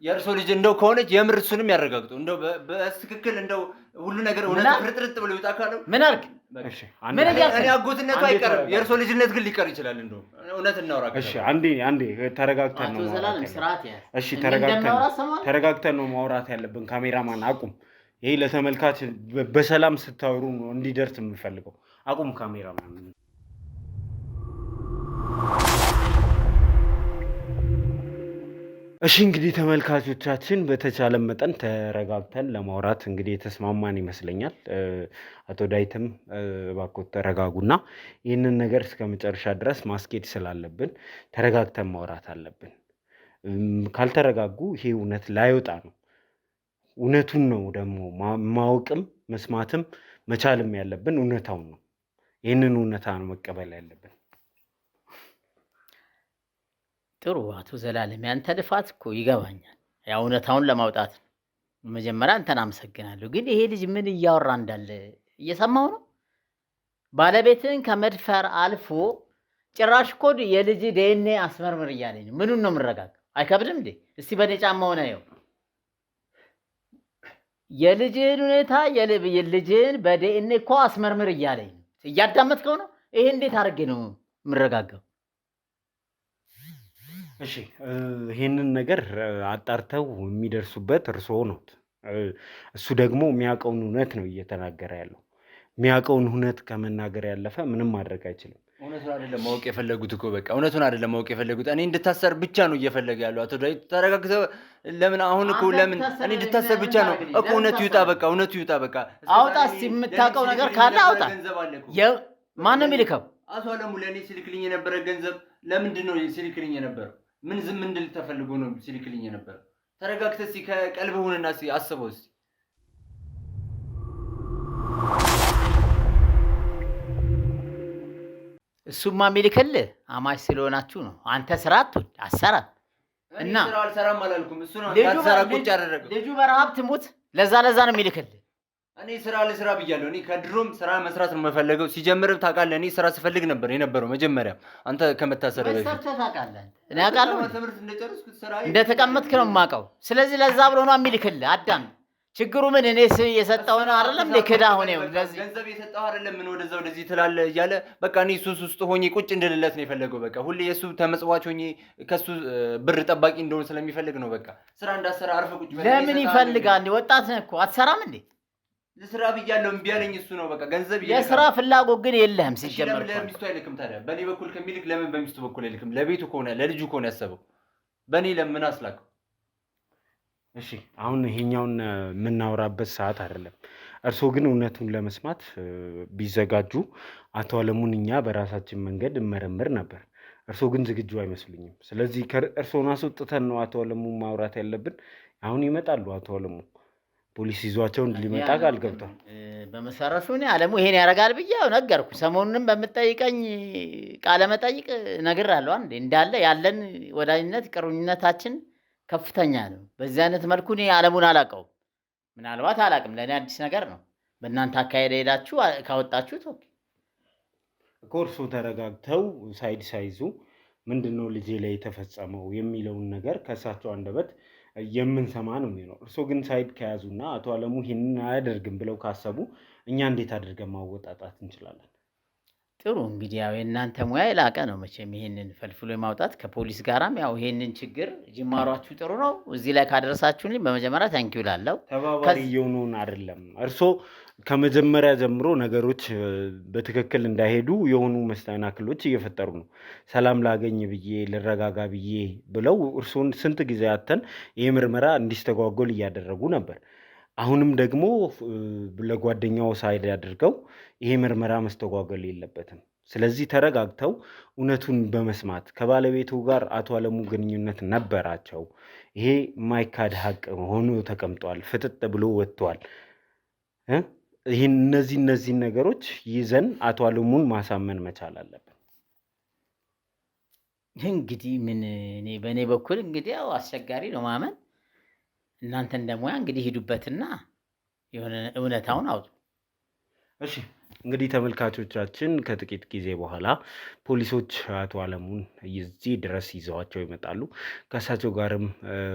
የእርሶ ልጅ እንደው ከሆነች የምር እሱንም ያረጋግጡ። እንደው በትክክል እንደው ሁሉ ነገር እውነት ፍርጥርጥ ብሎ ይወጣ ካለው ምን አልክ? እሺ እኔ አጎትነቱ አይቀርም። የእርሶ ልጅነት ግን ሊቀር ይችላል። እንደው እውነት እናውራ። እሺ አንዴ ተረጋግተን ነው እሺ ተረጋግተን ነው ማውራት ያለብን። ካሜራማን አቁም። ይሄ ለተመልካች በሰላም ስታወሩ ነው እንዲደርስ የምፈልገው። አቁም ካሜራማን። እሺ እንግዲህ ተመልካቾቻችን በተቻለ መጠን ተረጋግተን ለማውራት እንግዲህ የተስማማን ይመስለኛል። አቶ ዳዊትም እባክዎት ተረጋጉና ይህንን ነገር እስከ መጨረሻ ድረስ ማስኬድ ስላለብን ተረጋግተን ማውራት አለብን። ካልተረጋጉ ይሄ እውነት ላይወጣ ነው። እውነቱን ነው ደግሞ ማወቅም መስማትም መቻልም ያለብን እውነታውን ነው። ይህንን እውነታ ነው መቀበል ያለብን። ጥሩ አቶ ዘላለም ያንተ ልፋት እኮ ይገባኛል። ያው እውነታውን ለማውጣት ነው። መጀመሪያ አንተን አመሰግናለሁ። ግን ይሄ ልጅ ምን እያወራ እንዳለ እየሰማው ነው። ባለቤትን ከመድፈር አልፎ ጭራሽ እኮ የልጅ ዲኤንኤ አስመርምር እያለኝ ነው። ምኑን ነው የምረጋጋው? አይከብድም እንዴ? እስቲ በኔ ጫማ ሆነ ይኸው የልጅህን ሁኔታ የልጅህን በዲኤንኤ እኮ አስመርምር እያለኝ ነው። እያዳመጥከው ነው? ይሄ እንዴት አድርጌ ነው የምረጋጋው? እሺ ይሄንን ነገር አጣርተው የሚደርሱበት እርስዎ ነው። እሱ ደግሞ የሚያውቀውን እውነት ነው እየተናገረ ያለው። የሚያውቀውን እውነት ከመናገር ያለፈ ምንም ማድረግ አይችልም። እውነቱን አይደለም ማወቅ የፈለጉት እኮ በቃ እውነቱን አይደለም ማወቅ የፈለጉት። እኔ እንድታሰር ብቻ ነው እየፈለገ ያለው። አቶ ዳዊት ተረጋግተው ለምን አሁን እኮ ለምን እኔ እንድታሰር ብቻ ነው እኮ። እውነቱ ይውጣ በቃ እውነቱ ይውጣ በቃ። አውጣ እስኪ የምታውቀው ነገር ካለ አውጣ። ማን ነው የሚልከው? አቶ አለሙ ለእኔ ሲልክልኝ የነበረ ገንዘብ ለምንድን ነው ሲልክልኝ የነበረው? ምን ዝም እንድል ተፈልጎ ነው ሲልክልኝ የነበረው? ተረጋግተህ እስኪ ከቀልብህ ሁንና እስኪ አስበው እስኪ። እሱማ የሚልክልህ አማች ስለሆናችሁ ነው። አንተ ስራ አትወድ አሰራም እና ስራ አልሰራም አላልኩም። እሱ ነው እንዳትሰራ ቁጭ ያደረገው። ልጁ በረሀብ ትሙት። ለዛ ነው የሚልክልህ። እኔ ስራ ልስራ ብያለሁ። እኔ ከድሮም ስራ መስራት ነው የምፈልገው። ሲጀምርም ታውቃለህ፣ እኔ ስራ ስፈልግ ነበር የነበረው መጀመሪያ አንተ ከመታሰር በፊት። ታውቃለህ፣ እኔ አውቃለሁ። ትምህርት እንደጨረስኩት ስራ እንደተቀመጥክ ነው የማውቀው። ስለዚህ ለዛ ብሎ ነው የሚልክልህ። አዳም ችግሩ ምን እኔ የሰጠው ነው አይደለም ለክዳ ሆነ ለዚህ ገንዘብ የሰጠው አይደለም ምን ወደዛ ወደዚህ ትላለህ እያለ በቃ እኔ ሱስ ውስጥ ሆኜ ቁጭ እንድልለት ነው የፈለገው። በቃ ሁሌ የሱ ተመጽዋች ሆኜ ከሱ ብር ጠባቂ እንደሆነ ስለሚፈልግ ነው። በቃ ስራ እንዳሰራ አርፈ ቁጭ በል። ለምን ይፈልጋል? ወጣት ነህ እኮ አትሰራም እንዴ? ለስራ ብያለሁ እምቢ አለኝ። እሱ ነው በቃ ገንዘብ ይልካል። የስራ ፍላጎት ግን የለህም ሲጀመር። ለሚስቱ አይልክም ታዲያ? በእኔ በኩል ከሚልክ ለምን በሚስቱ በኩል አይልክም? ለቤቱ ከሆነ ለልጁ ከሆነ ያሰበው በእኔ ለምን አስላከው? እሺ አሁን ይሄኛውን የምናወራበት ሰዓት አይደለም። እርስዎ ግን እውነቱን ለመስማት ቢዘጋጁ አቶ አለሙን እኛ በራሳችን መንገድ እንመረምር ነበር። እርስዎ ግን ዝግጁ አይመስሉኝም። ስለዚህ እርስዎን አስወጥተን ነው አቶ አለሙን ማውራት ያለብን። አሁን ይመጣሉ አቶ አለሙ። ፖሊስ ይዟቸውን ሊመጣ ቃል ገብቷል። በመሰረቱ እኔ አለሙ ይሄን ያደርጋል ብዬ ነገርኩ። ሰሞኑንም በምጠይቀኝ ቃለ መጠይቅ ነግሬሃለሁ። አንዴ እንዳለ ያለን ወዳጅነት ቅርኝነታችን ከፍተኛ ነው። በዚህ አይነት መልኩ እኔ አለሙን አላውቀውም። ምናልባት አላውቅም፣ ለእኔ አዲስ ነገር ነው። በእናንተ አካሄድ ሄዳችሁ ካወጣችሁት ኦኬ። ኮርሶ ተረጋግተው ሳይድ ሳይዙ ምንድነው ልጄ ላይ የተፈጸመው የሚለውን ነገር ከእሳቸው አንደበት የምንሰማ ነው የሚሆነው። እርስዎ ግን ሳይድ ከያዙና አቶ አለሙ ይህንን አያደርግም ብለው ካሰቡ እኛ እንዴት አድርገን ማወጣጣት እንችላለን? ጥሩ እንግዲህ ያው የእናንተ ሙያ የላቀ ነው መቼም ይሄንን ፈልፍሎ የማውጣት ከፖሊስ ጋራም ያው ይሄንን ችግር ጅማሯችሁ ጥሩ ነው። እዚህ ላይ ካደረሳችሁልኝ በመጀመሪያ ታንኪዩ ላለው ተባባሪ እየሆኑን አይደለም። እርሶ ከመጀመሪያ ጀምሮ ነገሮች በትክክል እንዳይሄዱ የሆኑ መስተናክሎች እየፈጠሩ ነው። ሰላም ላገኝ ብዬ ልረጋጋ ብዬ ብለው እርሶን ስንት ጊዜ አተን ይህ ምርመራ እንዲስተጓጎል እያደረጉ ነበር። አሁንም ደግሞ ለጓደኛው ሳይድ አድርገው ይሄ ምርመራ መስተጓጎል የለበትም። ስለዚህ ተረጋግተው እውነቱን በመስማት ከባለቤቱ ጋር አቶ አለሙ ግንኙነት ነበራቸው። ይሄ የማይካድ ሀቅ ሆኖ ተቀምጧል። ፍጥጥ ብሎ ወጥቷል። ይህን እነዚህን ነገሮች ይዘን አቶ አለሙን ማሳመን መቻል አለብን። እንግዲህ ምን እኔ በእኔ በኩል እንግዲህ ያው አስቸጋሪ ነው ማመን። እናንተ እንደሙያ እንግዲህ ሂዱበትና የሆነ እውነታውን አውጡ። እሺ እንግዲህ ተመልካቾቻችን ከጥቂት ጊዜ በኋላ ፖሊሶች አቶ አለሙን እዚህ ድረስ ይዘዋቸው ይመጣሉ። ከእሳቸው ጋርም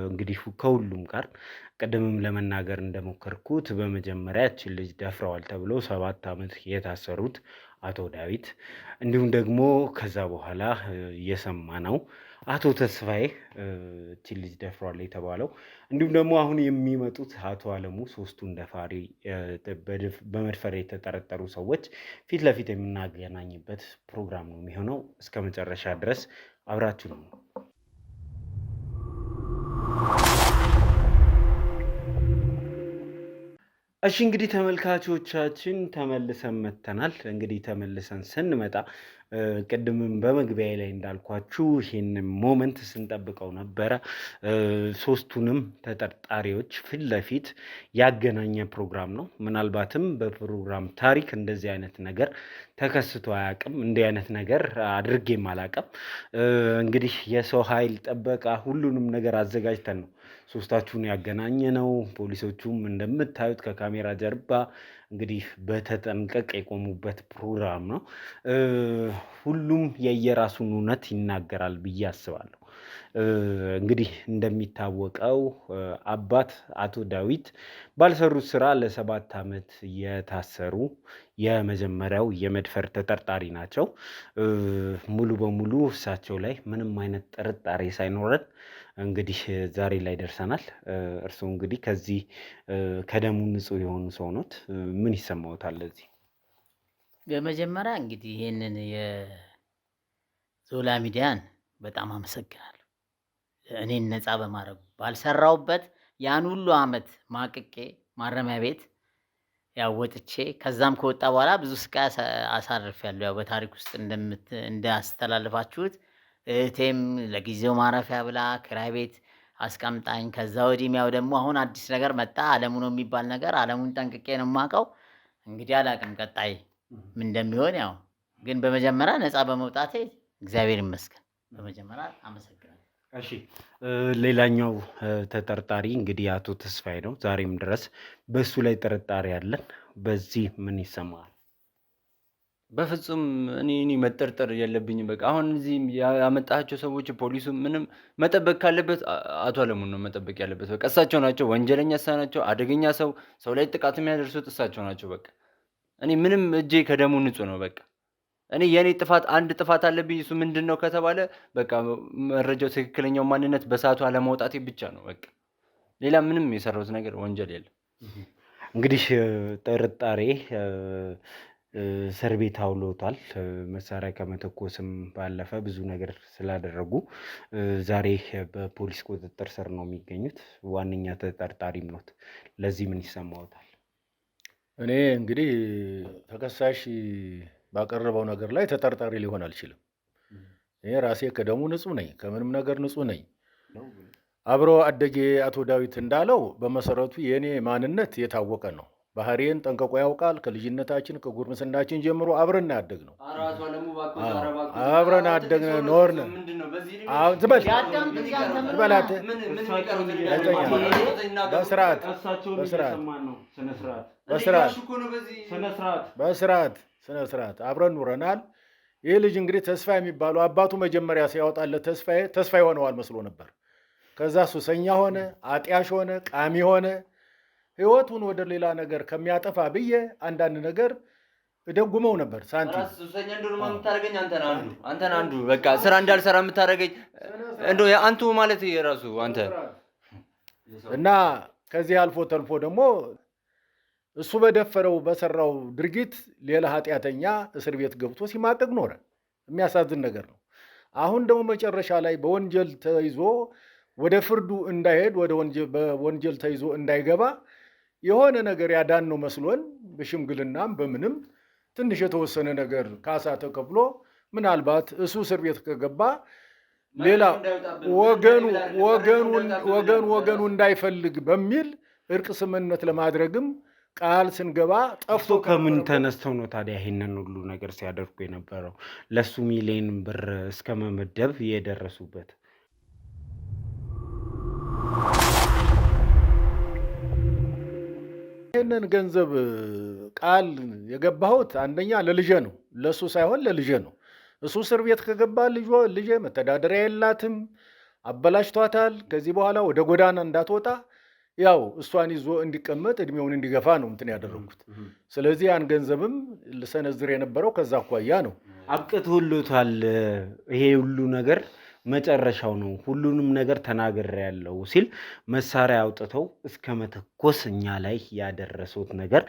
እንግዲህ ከሁሉም ጋር ቀደምም ለመናገር እንደሞከርኩት በመጀመሪያ እችን ልጅ ደፍረዋል ተብሎ 7 ዓመት የታሰሩት አቶ ዳዊት እንዲሁም ደግሞ ከዛ በኋላ እየሰማ ነው አቶ ተስፋዬ እችን ልጅ ደፍረዋል የተባለው እንዲሁም ደግሞ አሁን የሚመጡት አቶ አለሙ ሶስቱን ደፋሪ በመድፈር የተጠረጠሩ ሰዎች ፊት ለፊት የምናገናኝበት ፕሮግራም ነው የሚሆነው። እስከ መጨረሻ ድረስ አብራችሁ ነው። እሺ እንግዲህ ተመልካቾቻችን ተመልሰን መተናል። እንግዲህ ተመልሰን ስንመጣ ቅድምም በመግቢያ ላይ እንዳልኳችሁ ይህን ሞመንት ስንጠብቀው ነበረ። ሶስቱንም ተጠርጣሪዎች ፊት ለፊት ያገናኘ ፕሮግራም ነው። ምናልባትም በፕሮግራም ታሪክ እንደዚህ አይነት ነገር ተከስቶ አያውቅም። እንዲህ አይነት ነገር አድርጌም አላውቅም። እንግዲህ የሰው ኃይል ጥበቃ ሁሉንም ነገር አዘጋጅተን ነው ሶስታችሁን ያገናኘ ነው። ፖሊሶቹም እንደምታዩት ከካሜራ ጀርባ እንግዲህ በተጠንቀቅ የቆሙበት ፕሮግራም ነው። ሁሉም የየራሱን እውነት ይናገራል ብዬ አስባለሁ። እንግዲህ እንደሚታወቀው አባት አቶ ዳዊት ባልሰሩት ስራ ለ7 ዓመት የታሰሩ የመጀመሪያው የመድፈር ተጠርጣሪ ናቸው። ሙሉ በሙሉ እሳቸው ላይ ምንም አይነት ጥርጣሬ ሳይኖረን እንግዲህ ዛሬ ላይ ደርሰናል። እርስዎ እንግዲህ ከዚህ ከደሙ ንጹህ የሆኑ ሰው ኖት። ምን ይሰማዎታል? ለዚህ በመጀመሪያ እንግዲህ ይህንን የዞላ ሚዲያን በጣም አመሰግናለሁ። እኔን ነፃ በማድረጉ ባልሰራውበት ያን ሁሉ አመት ማቅቄ ማረሚያ ቤት ያው ወጥቼ ከዛም ከወጣ በኋላ ብዙ ስቃይ አሳርፌያለሁ። ያው በታሪክ ውስጥ እንዳስተላልፋችሁት እህቴም ለጊዜው ማረፊያ ብላ ክራይ ቤት አስቀምጣኝ፣ ከዛ ወዲህም ያው ደግሞ አሁን አዲስ ነገር መጣ። አለሙ ነው የሚባል ነገር። አለሙን ጠንቅቄ ነው የማውቀው። እንግዲህ አላውቅም ቀጣይ ምን እንደሚሆን። ያው ግን በመጀመሪያ ነፃ በመውጣቴ እግዚአብሔር ይመስገን። በመጀመሪያ አመሰግናለሁ። እሺ ሌላኛው ተጠርጣሪ እንግዲህ አቶ ተስፋዬ ነው። ዛሬም ድረስ በሱ ላይ ጥርጣሬ አለን። በዚህ ምን ይሰማል? በፍጹም እኔ መጠርጠር የለብኝም። በቃ አሁን እዚህ ያመጣቸው ሰዎች ፖሊሱ ምንም መጠበቅ ካለበት አቶ አለሙን ነው መጠበቅ ያለበት። በቃ እሳቸው ናቸው ወንጀለኛ፣ ናቸው አደገኛ ሰው ላይ ጥቃት የሚያደርሱት እሳቸው ናቸው። በቃ እኔ ምንም እጄ ከደሙ ንጹህ ነው። በቃ እኔ የኔ አንድ ጥፋት አለብኝ። እሱ ምንድን ነው ከተባለ በቃ መረጃው ትክክለኛው ማንነት በሰዓቱ አለማውጣቴ ብቻ ነው። በቃ ሌላ ምንም የሰራሁት ነገር ወንጀል የለም። እንግዲህ ጥርጣሬ እስር ቤት አውሎታል። መሳሪያ ከመተኮስም ባለፈ ብዙ ነገር ስላደረጉ ዛሬ በፖሊስ ቁጥጥር ስር ነው የሚገኙት። ዋነኛ ተጠርጣሪም ኖት። ለዚህ ምን ይሰማዎታል? እኔ እንግዲህ ተከሳሽ ባቀረበው ነገር ላይ ተጠርጣሪ ሊሆን አልችልም። እኔ ራሴ ከደሙ ንጹህ ነኝ፣ ከምንም ነገር ንጹህ ነኝ። አብሮ አደጌ አቶ ዳዊት እንዳለው በመሰረቱ የእኔ ማንነት የታወቀ ነው። ባህሪን ጠንቅቆ ያውቃል። ከልጅነታችን ከጉርምስናችን ጀምሮ አብረን ያደግ ነው። አብረን አደግነ ኖርን። በስርዓት አብረን ኑረናል። ይህ ልጅ እንግዲህ ተስፋ የሚባለው አባቱ መጀመሪያ ሲያወጣለት ተስፋ ይሆነዋል መስሎ ነበር። ከዛ ሱሰኛ ሆነ፣ አጢያሽ ሆነ፣ ቃሚ ሆነ። ህይወቱን ወደ ሌላ ነገር ከሚያጠፋ ብዬ አንዳንድ ነገር እደጉመው ነበር ሳንቲም። ሱሰኛ እንደሆነ የምታደርገኝ አንተን አንዱ በቃ ስራ እንዳልሰራ የምታደርገኝ እንደው አንቱ ማለት የራሱ አንተ እና ከዚህ አልፎ ተርፎ ደግሞ እሱ በደፈረው በሰራው ድርጊት ሌላ ኃጢአተኛ እስር ቤት ገብቶ ሲማቀቅ ኖረ። የሚያሳዝን ነገር ነው። አሁን ደግሞ መጨረሻ ላይ በወንጀል ተይዞ ወደ ፍርዱ እንዳይሄድ በወንጀል ተይዞ እንዳይገባ የሆነ ነገር ያዳን ነው መስሎን በሽምግልናም በምንም ትንሽ የተወሰነ ነገር ካሳ ተከፍሎ ምናልባት እሱ እስር ቤት ከገባ ሌላ ወገኑ እንዳይፈልግ በሚል እርቅ ስምምነት ለማድረግም ቃል ስንገባ ጠፍቶ ከምን ተነስተው ነው ታዲያ ይሄንን ሁሉ ነገር ሲያደርጉ የነበረው? ለሱ ሚሊዮን ብር እስከ መመደብ የደረሱበት? ይህንን ገንዘብ ቃል የገባሁት አንደኛ ለልጄ ነው፣ ለሱ ሳይሆን ለልጄ ነው። እሱ እስር ቤት ከገባ ልጄ መተዳደሪያ የላትም፣ አበላሽቷታል። ከዚህ በኋላ ወደ ጎዳና እንዳትወጣ ያው እሷን ይዞ እንዲቀመጥ እድሜውን እንዲገፋ ነው እንትን ያደረጉት። ስለዚህ ያን ገንዘብም ልሰነዝር የነበረው ከዛ አኳያ ነው። አብቅቶልታል። ይሄ ሁሉ ነገር መጨረሻው ነው፣ ሁሉንም ነገር ተናግሬያለሁ ሲል መሳሪያ አውጥተው እስከ መተኮስ እኛ ላይ ያደረሱት ነገር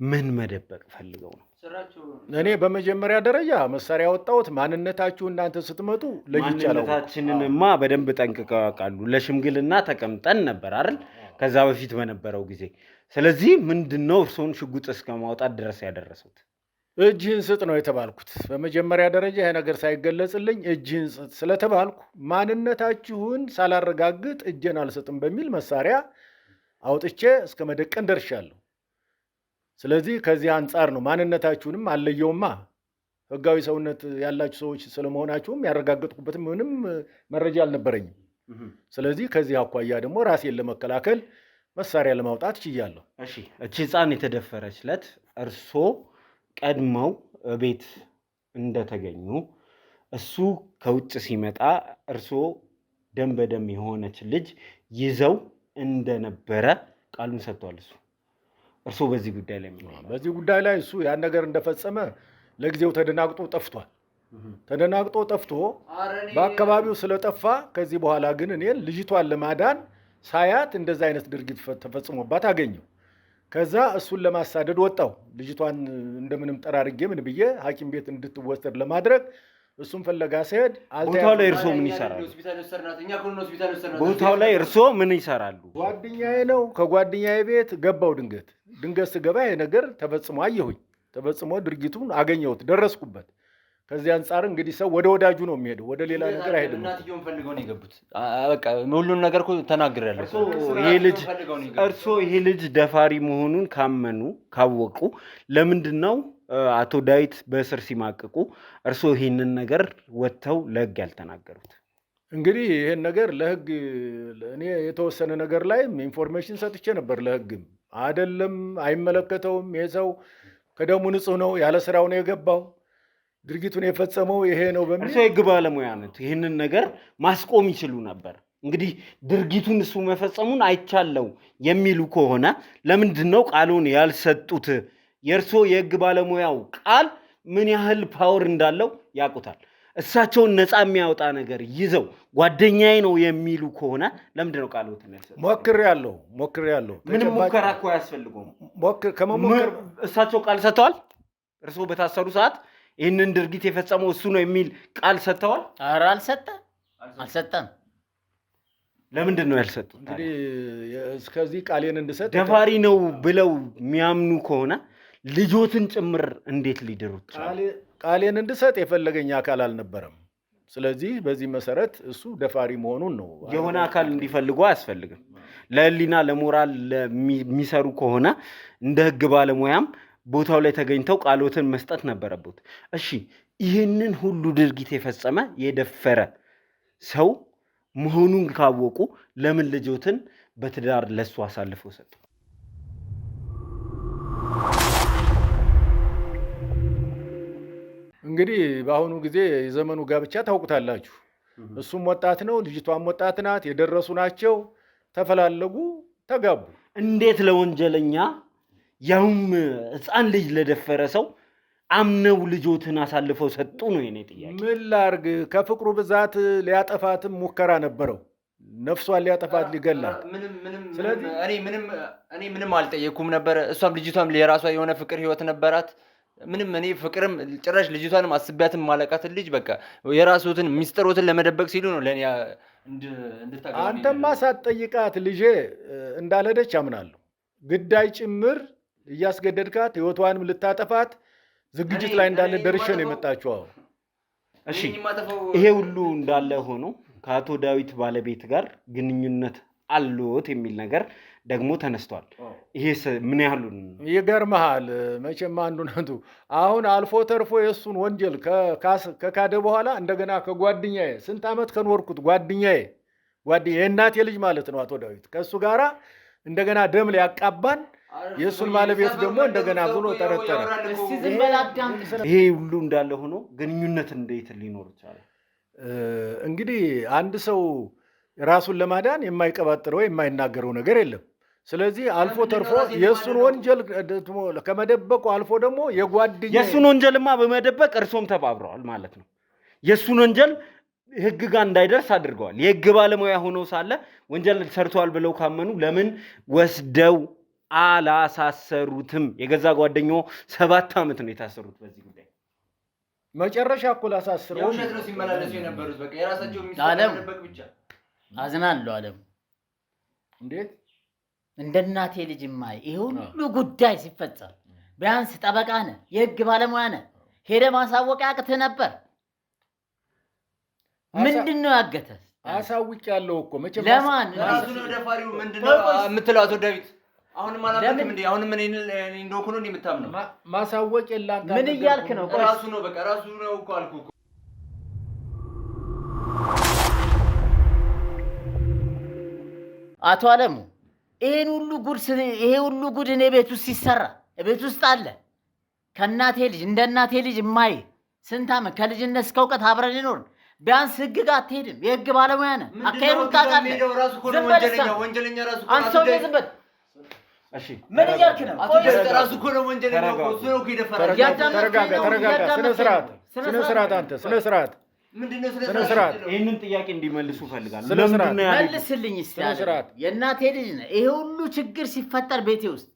ምን መደበቅ ፈልገው ነው? እኔ በመጀመሪያ ደረጃ መሳሪያ ያወጣሁት ማንነታችሁ እናንተ ስትመጡ ለይቻለው ማንነታችንንማ በደንብ ጠንቅቀው ያውቃሉ። ለሽምግልና ተቀምጠን ነበር አይደል? ከዛ በፊት በነበረው ጊዜ። ስለዚህ ምንድነው እርሶን ሽጉጥ እስከ ማውጣት ድረስ ያደረሱት? እጅህን ስጥ ነው የተባልኩት። በመጀመሪያ ደረጃ ይሄ ነገር ሳይገለጽልኝ እጅህን ስጥ ስለተባልኩ ማንነታችሁን ሳላረጋግጥ እጄን አልሰጥም በሚል መሳሪያ አውጥቼ እስከ መደቀን ደርሻለሁ። ስለዚህ ከዚህ አንጻር ነው ማንነታችሁንም አለየውማ። ህጋዊ ሰውነት ያላችሁ ሰዎች ስለመሆናችሁም ያረጋገጥኩበትም ምንም መረጃ አልነበረኝም። ስለዚህ ከዚህ አኳያ ደግሞ ራሴን ለመከላከል መሳሪያ ለማውጣት ችያለሁ። እሺ፣ እቺ ህፃን የተደፈረች ዕለት እርሶ ቀድመው ቤት እንደተገኙ እሱ ከውጭ ሲመጣ እርሶ ደም በደም የሆነች ልጅ ይዘው እንደነበረ ቃሉን ሰጥቷል። እርሶ በዚህ ጉዳይ ላይ እሱ ያን ነገር እንደፈጸመ ለጊዜው ተደናግጦ ጠፍቷል። ተደናግጦ ጠፍቶ በአካባቢው ስለጠፋ ከዚህ በኋላ ግን እኔን ልጅቷን ለማዳን ሳያት እንደዛ አይነት ድርጊት ተፈጽሞባት አገኘው። ከዛ እሱን ለማሳደድ ወጣው። ልጅቷን እንደምንም ጠራርጌ ምን ብዬ ሐኪም ቤት እንድትወሰድ ለማድረግ እሱን ፈለጋ ሲሄድ ቦታው ላይ እርሶ ምን ይሰራሉ? ቦታው ላይ እርሶ ምን ይሰራሉ? ጓደኛዬ ነው። ከጓደኛዬ ቤት ገባው። ድንገት ስገባ ይሄ ነገር ተፈጽሞ አየሁኝ። ተፈጽሞ ድርጊቱን አገኘሁት፣ ደረስኩበት። ከዚህ አንጻር እንግዲህ ሰው ወደ ወዳጁ ነው የሚሄደው፣ ወደ ሌላ ነገር አይሄድም። እናትየውን ፈልገው ነው የገቡት። በቃ ሁሉን ነገር እኮ ተናግሬያለሁ። ይሄ ልጅ ደፋሪ መሆኑን ካወቁ ለምንድን ነው አቶ ዳዊት በእስር ሲማቅቁ እርሶ ይሄንን ነገር ወጥተው ለህግ ያልተናገሩት? እንግዲህ ይሄን ነገር ለህግ እኔ የተወሰነ ነገር ላይ ኢንፎርሜሽን ሰጥቼ ነበር። ለህግም አይደለም አይመለከተውም። ይሄ ሰው ከደሙ ንጹህ ነው፣ ያለ ስራው ነው የገባው፣ ድርጊቱን የፈጸመው ይሄ ነው በሚል እርሶ የህግ ባለሙያ ነት፣ ይህንን ነገር ማስቆም ይችሉ ነበር። እንግዲህ ድርጊቱን እሱ መፈጸሙን አይቻለው የሚሉ ከሆነ ለምንድን ነው ቃሉን ያልሰጡት? የእርሶ የህግ ባለሙያው ቃል ምን ያህል ፓወር እንዳለው ያውቁታል። እሳቸውን ነፃ የሚያወጣ ነገር ይዘው ጓደኛዬ ነው የሚሉ ከሆነ ለምንድን ነው ቃልዎትን ያልሰጡት? ሞክሬያለሁ። ምንም ሙከራ እኮ አያስፈልገውም። እሳቸው ቃል ሰጥተዋል። እርሶ በታሰሩ ሰዓት ይህንን ድርጊት የፈጸመው እሱ ነው የሚል ቃል ሰጥተዋል? ኧረ አልሰጠም። ለምንድን ነው ያልሰጡት? እንግዲህ እስከዚህ ቃሌን እንድሰጥ ደፋሪ ነው ብለው የሚያምኑ ከሆነ ልጆትን ጭምር እንዴት ሊድሩት? ቃሌን እንድሰጥ የፈለገኝ አካል አልነበረም። ስለዚህ በዚህ መሰረት እሱ ደፋሪ መሆኑን ነው። የሆነ አካል እንዲፈልጉ አያስፈልግም። ለህሊና ለሞራል የሚሰሩ ከሆነ እንደ ህግ ባለሙያም ቦታው ላይ ተገኝተው ቃሎትን መስጠት ነበረበት። እሺ፣ ይህንን ሁሉ ድርጊት የፈጸመ የደፈረ ሰው መሆኑን ካወቁ ለምን ልጆትን በትዳር ለሱ አሳልፈው ሰጡ? እንግዲህ በአሁኑ ጊዜ የዘመኑ ጋብቻ ታውቁታላችሁ። እሱም ወጣት ነው፣ ልጅቷም ወጣት ናት፣ የደረሱ ናቸው። ተፈላለጉ፣ ተጋቡ። እንዴት ለወንጀለኛ ያውም ህፃን ልጅ ለደፈረ ሰው አምነው ልጆትን አሳልፈው ሰጡ ነው የኔ ጥያቄ። ምን ላርግ? ከፍቅሩ ብዛት ሊያጠፋትም ሙከራ ነበረው። ነፍሷን ሊያጠፋት ሊገላት። ስለዚህ እኔ ምንም አልጠየኩም ነበር። እሷም ልጅቷም የራሷ የሆነ ፍቅር ህይወት ነበራት። ምንም እኔ ፍቅርም ጭራሽ ልጅቷንም አስቢያትም ማለቃትን ልጅ በቃ የራስዎትን ሚስጥሮትን ለመደበቅ ሲሉ ነው ለኔ እንድታገኝ። አንተማ ሳትጠይቃት ልጄ እንዳልሄደች አምናለሁ። ግዳይ ጭምር እያስገደድካት ህይወቷንም ልታጠፋት ዝግጅት ላይ እንዳለ ደርሼ ነው የመጣችው። አሁን እሺ፣ ይሄ ሁሉ እንዳለ ሆኖ ከአቶ ዳዊት ባለቤት ጋር ግንኙነት አለዎት የሚል ነገር ደግሞ ተነስቷል። ይሄስ ምን ያህሉን ይገርምሃል? መቼም አንዱነቱ አሁን አልፎ ተርፎ የእሱን ወንጀል ከካደ በኋላ እንደገና ከጓደኛዬ ስንት ዓመት ከኖርኩት ጓደኛዬ የእናቴ ልጅ ማለት ነው አቶ ዳዊት ከእሱ ጋራ እንደገና ደም ሊያቃባን የእሱን ባለቤት ደግሞ እንደገና ብሎ ጠረጠረ። ይሄ ሁሉ እንዳለ ሆኖ ግንኙነት እንዴት ሊኖር ይችላል? እንግዲህ አንድ ሰው ራሱን ለማዳን የማይቀባጥረው የማይናገረው ነገር የለም። ስለዚህ አልፎ ተርፎ የእሱን ወንጀል ከመደበቁ አልፎ ደግሞ የእሱን ወንጀልማ በመደበቅ እርሶም ተባብረዋል ማለት ነው። የእሱን ወንጀል ህግ ጋር እንዳይደርስ አድርገዋል። የህግ ባለሙያ ሆነው ሳለ ወንጀል ሰርተዋል ብለው ካመኑ ለምን ወስደው አላሳሰሩትም? የገዛ ጓደኛው 7 ዓመት ነው የታሰሩት በዚህ ጉዳይ። መጨረሻ እኮ ላሳስረው የውሸት ነው ሲመላለሱ የነበሩት። በቃ የራሳቸው የሚሰደበቅ ብቻ። አዝናለሁ አለም። እንዴት እንደ እናቴ ልጅ ማይ ይሄ ሁሉ ጉዳይ ሲፈጸም ቢያንስ ጠበቃ ነህ፣ የህግ ባለሙያ ነህ፣ ሄደህ ማሳወቅ ያቅትህ ነበር። ምንድነው ያገተህ? አሳውቂያለሁ እኮ መቼም ለማን ራሱ ነው ደፋሪው? ምንድነው የምትለው አቶ ዳዊት? አሁንም አላውቅም እንዴ? አሁንም እኔ እንደሆነ ነው የምታምነው? ማሳወቅ የላንተ ምን እያልክ ነው? ራሱ ነው በቃ ራሱ ነው እኮ አልኩህ እኮ። አቶ አለሙ ይሄ ሁሉ ጉድ እኔ ቤት ውስጥ ሲሰራ ቤት ውስጥ አለ። ከእናቴ ልጅ እንደ እናቴ ልጅ ማይ ስንት ዓመት ከልጅነት እስከ እውቀት አብረን ይኖርን። ቢያንስ ህግ ጋር አትሄድም? የህግ ባለሙያ ነህ፣ አካሄዱን ታውቃለህ። ወንጀለኛ ራሱ አንተ ሰው ዝም በል። እሺ ምን እያልክ ነው? ራሱ እኮ ነው ወንጀለኛ እኮ እሱ ነው እኮ ይደፈራል። ተረጋጋ። ስነ ስርዓት አንተ ስነ ስርዓት ምንድነው ስነ ስርዓት? ይሄንን ጥያቄ እንዲመልሱ ፈልጋለሁ። ለምንድን ነው መልስልኝ እስቲ። የእናቴ ልጅ ነህ። ይሄ ሁሉ ችግር ሲፈጠር ቤቴ ውስጥ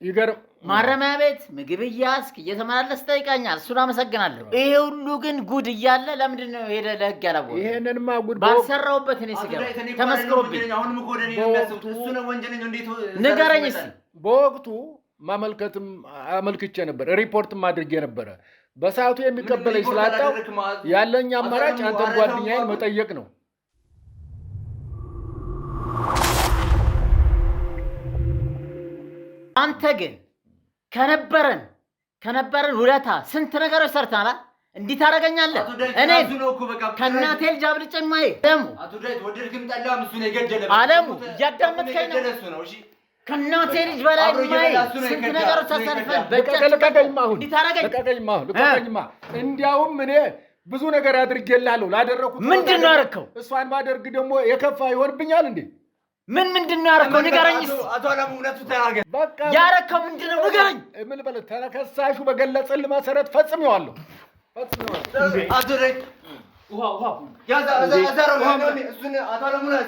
ይገርም ማረሚያ ቤት ምግብ እያስክ እየተመላለስ ጠይቃኛል። እሱን አመሰግናለሁ። ይሄ ሁሉ ግን ጉድ እያለ ለምንድን ነው ሄደህ ለህግ ያላወቀው? ይሄንንማ ጉድ ባልሰራሁበት እኔ ስገባ ተመስክሮብኝ። አሁንም እኮ ወደ እኔ ነው የሚያስቡት። እሱ ነው ወንጀለኛው። እንዴት ንገረኝ እስቲ። በወቅቱ ማመልከትም አመልክቼ ነበር፣ ሪፖርትም አድርጌ ነበረ። በሰዓቱ የሚቀበለኝ ስላጣው ያለኝ አማራጭ አንተን ጓደኛዬን መጠየቅ ነው። አንተ ግን ከነበረን ውለታ ስንት ነገሮች ሰርተናል። እንዲህ ታደርገኛለህ? እኔ ከእናቴ ልጅ አብልጬ ማይ ደሙ አለሙ እያዳመጥከኝ ነው? ከእናቴ ልጅ በላይ ማይ ስንት ነገሮች አሳልፈን ልቀቀኝማ። እንዲያውም እኔ ብዙ ነገር አድርጌልሃለሁ። ላደረኩት ምንድን ነው ያደረከው? እሷን ባደርግ ደግሞ የከፋ ይሆንብኛል እንዴ? ምንድን ነው ያደረከው? ንገረኝ። አቶ አለሙ እውነቱ ተናገር። በቃ ያደረከው ምንድን ነው? ንገረኝ። ምን በለ ተከሳሹ በገለጸልህ መሰረት ፈጽሜዋለሁ። አቶ ዳዊት ውሃ ያዛ አዛራው እሱን አቶ አለሙ ላይ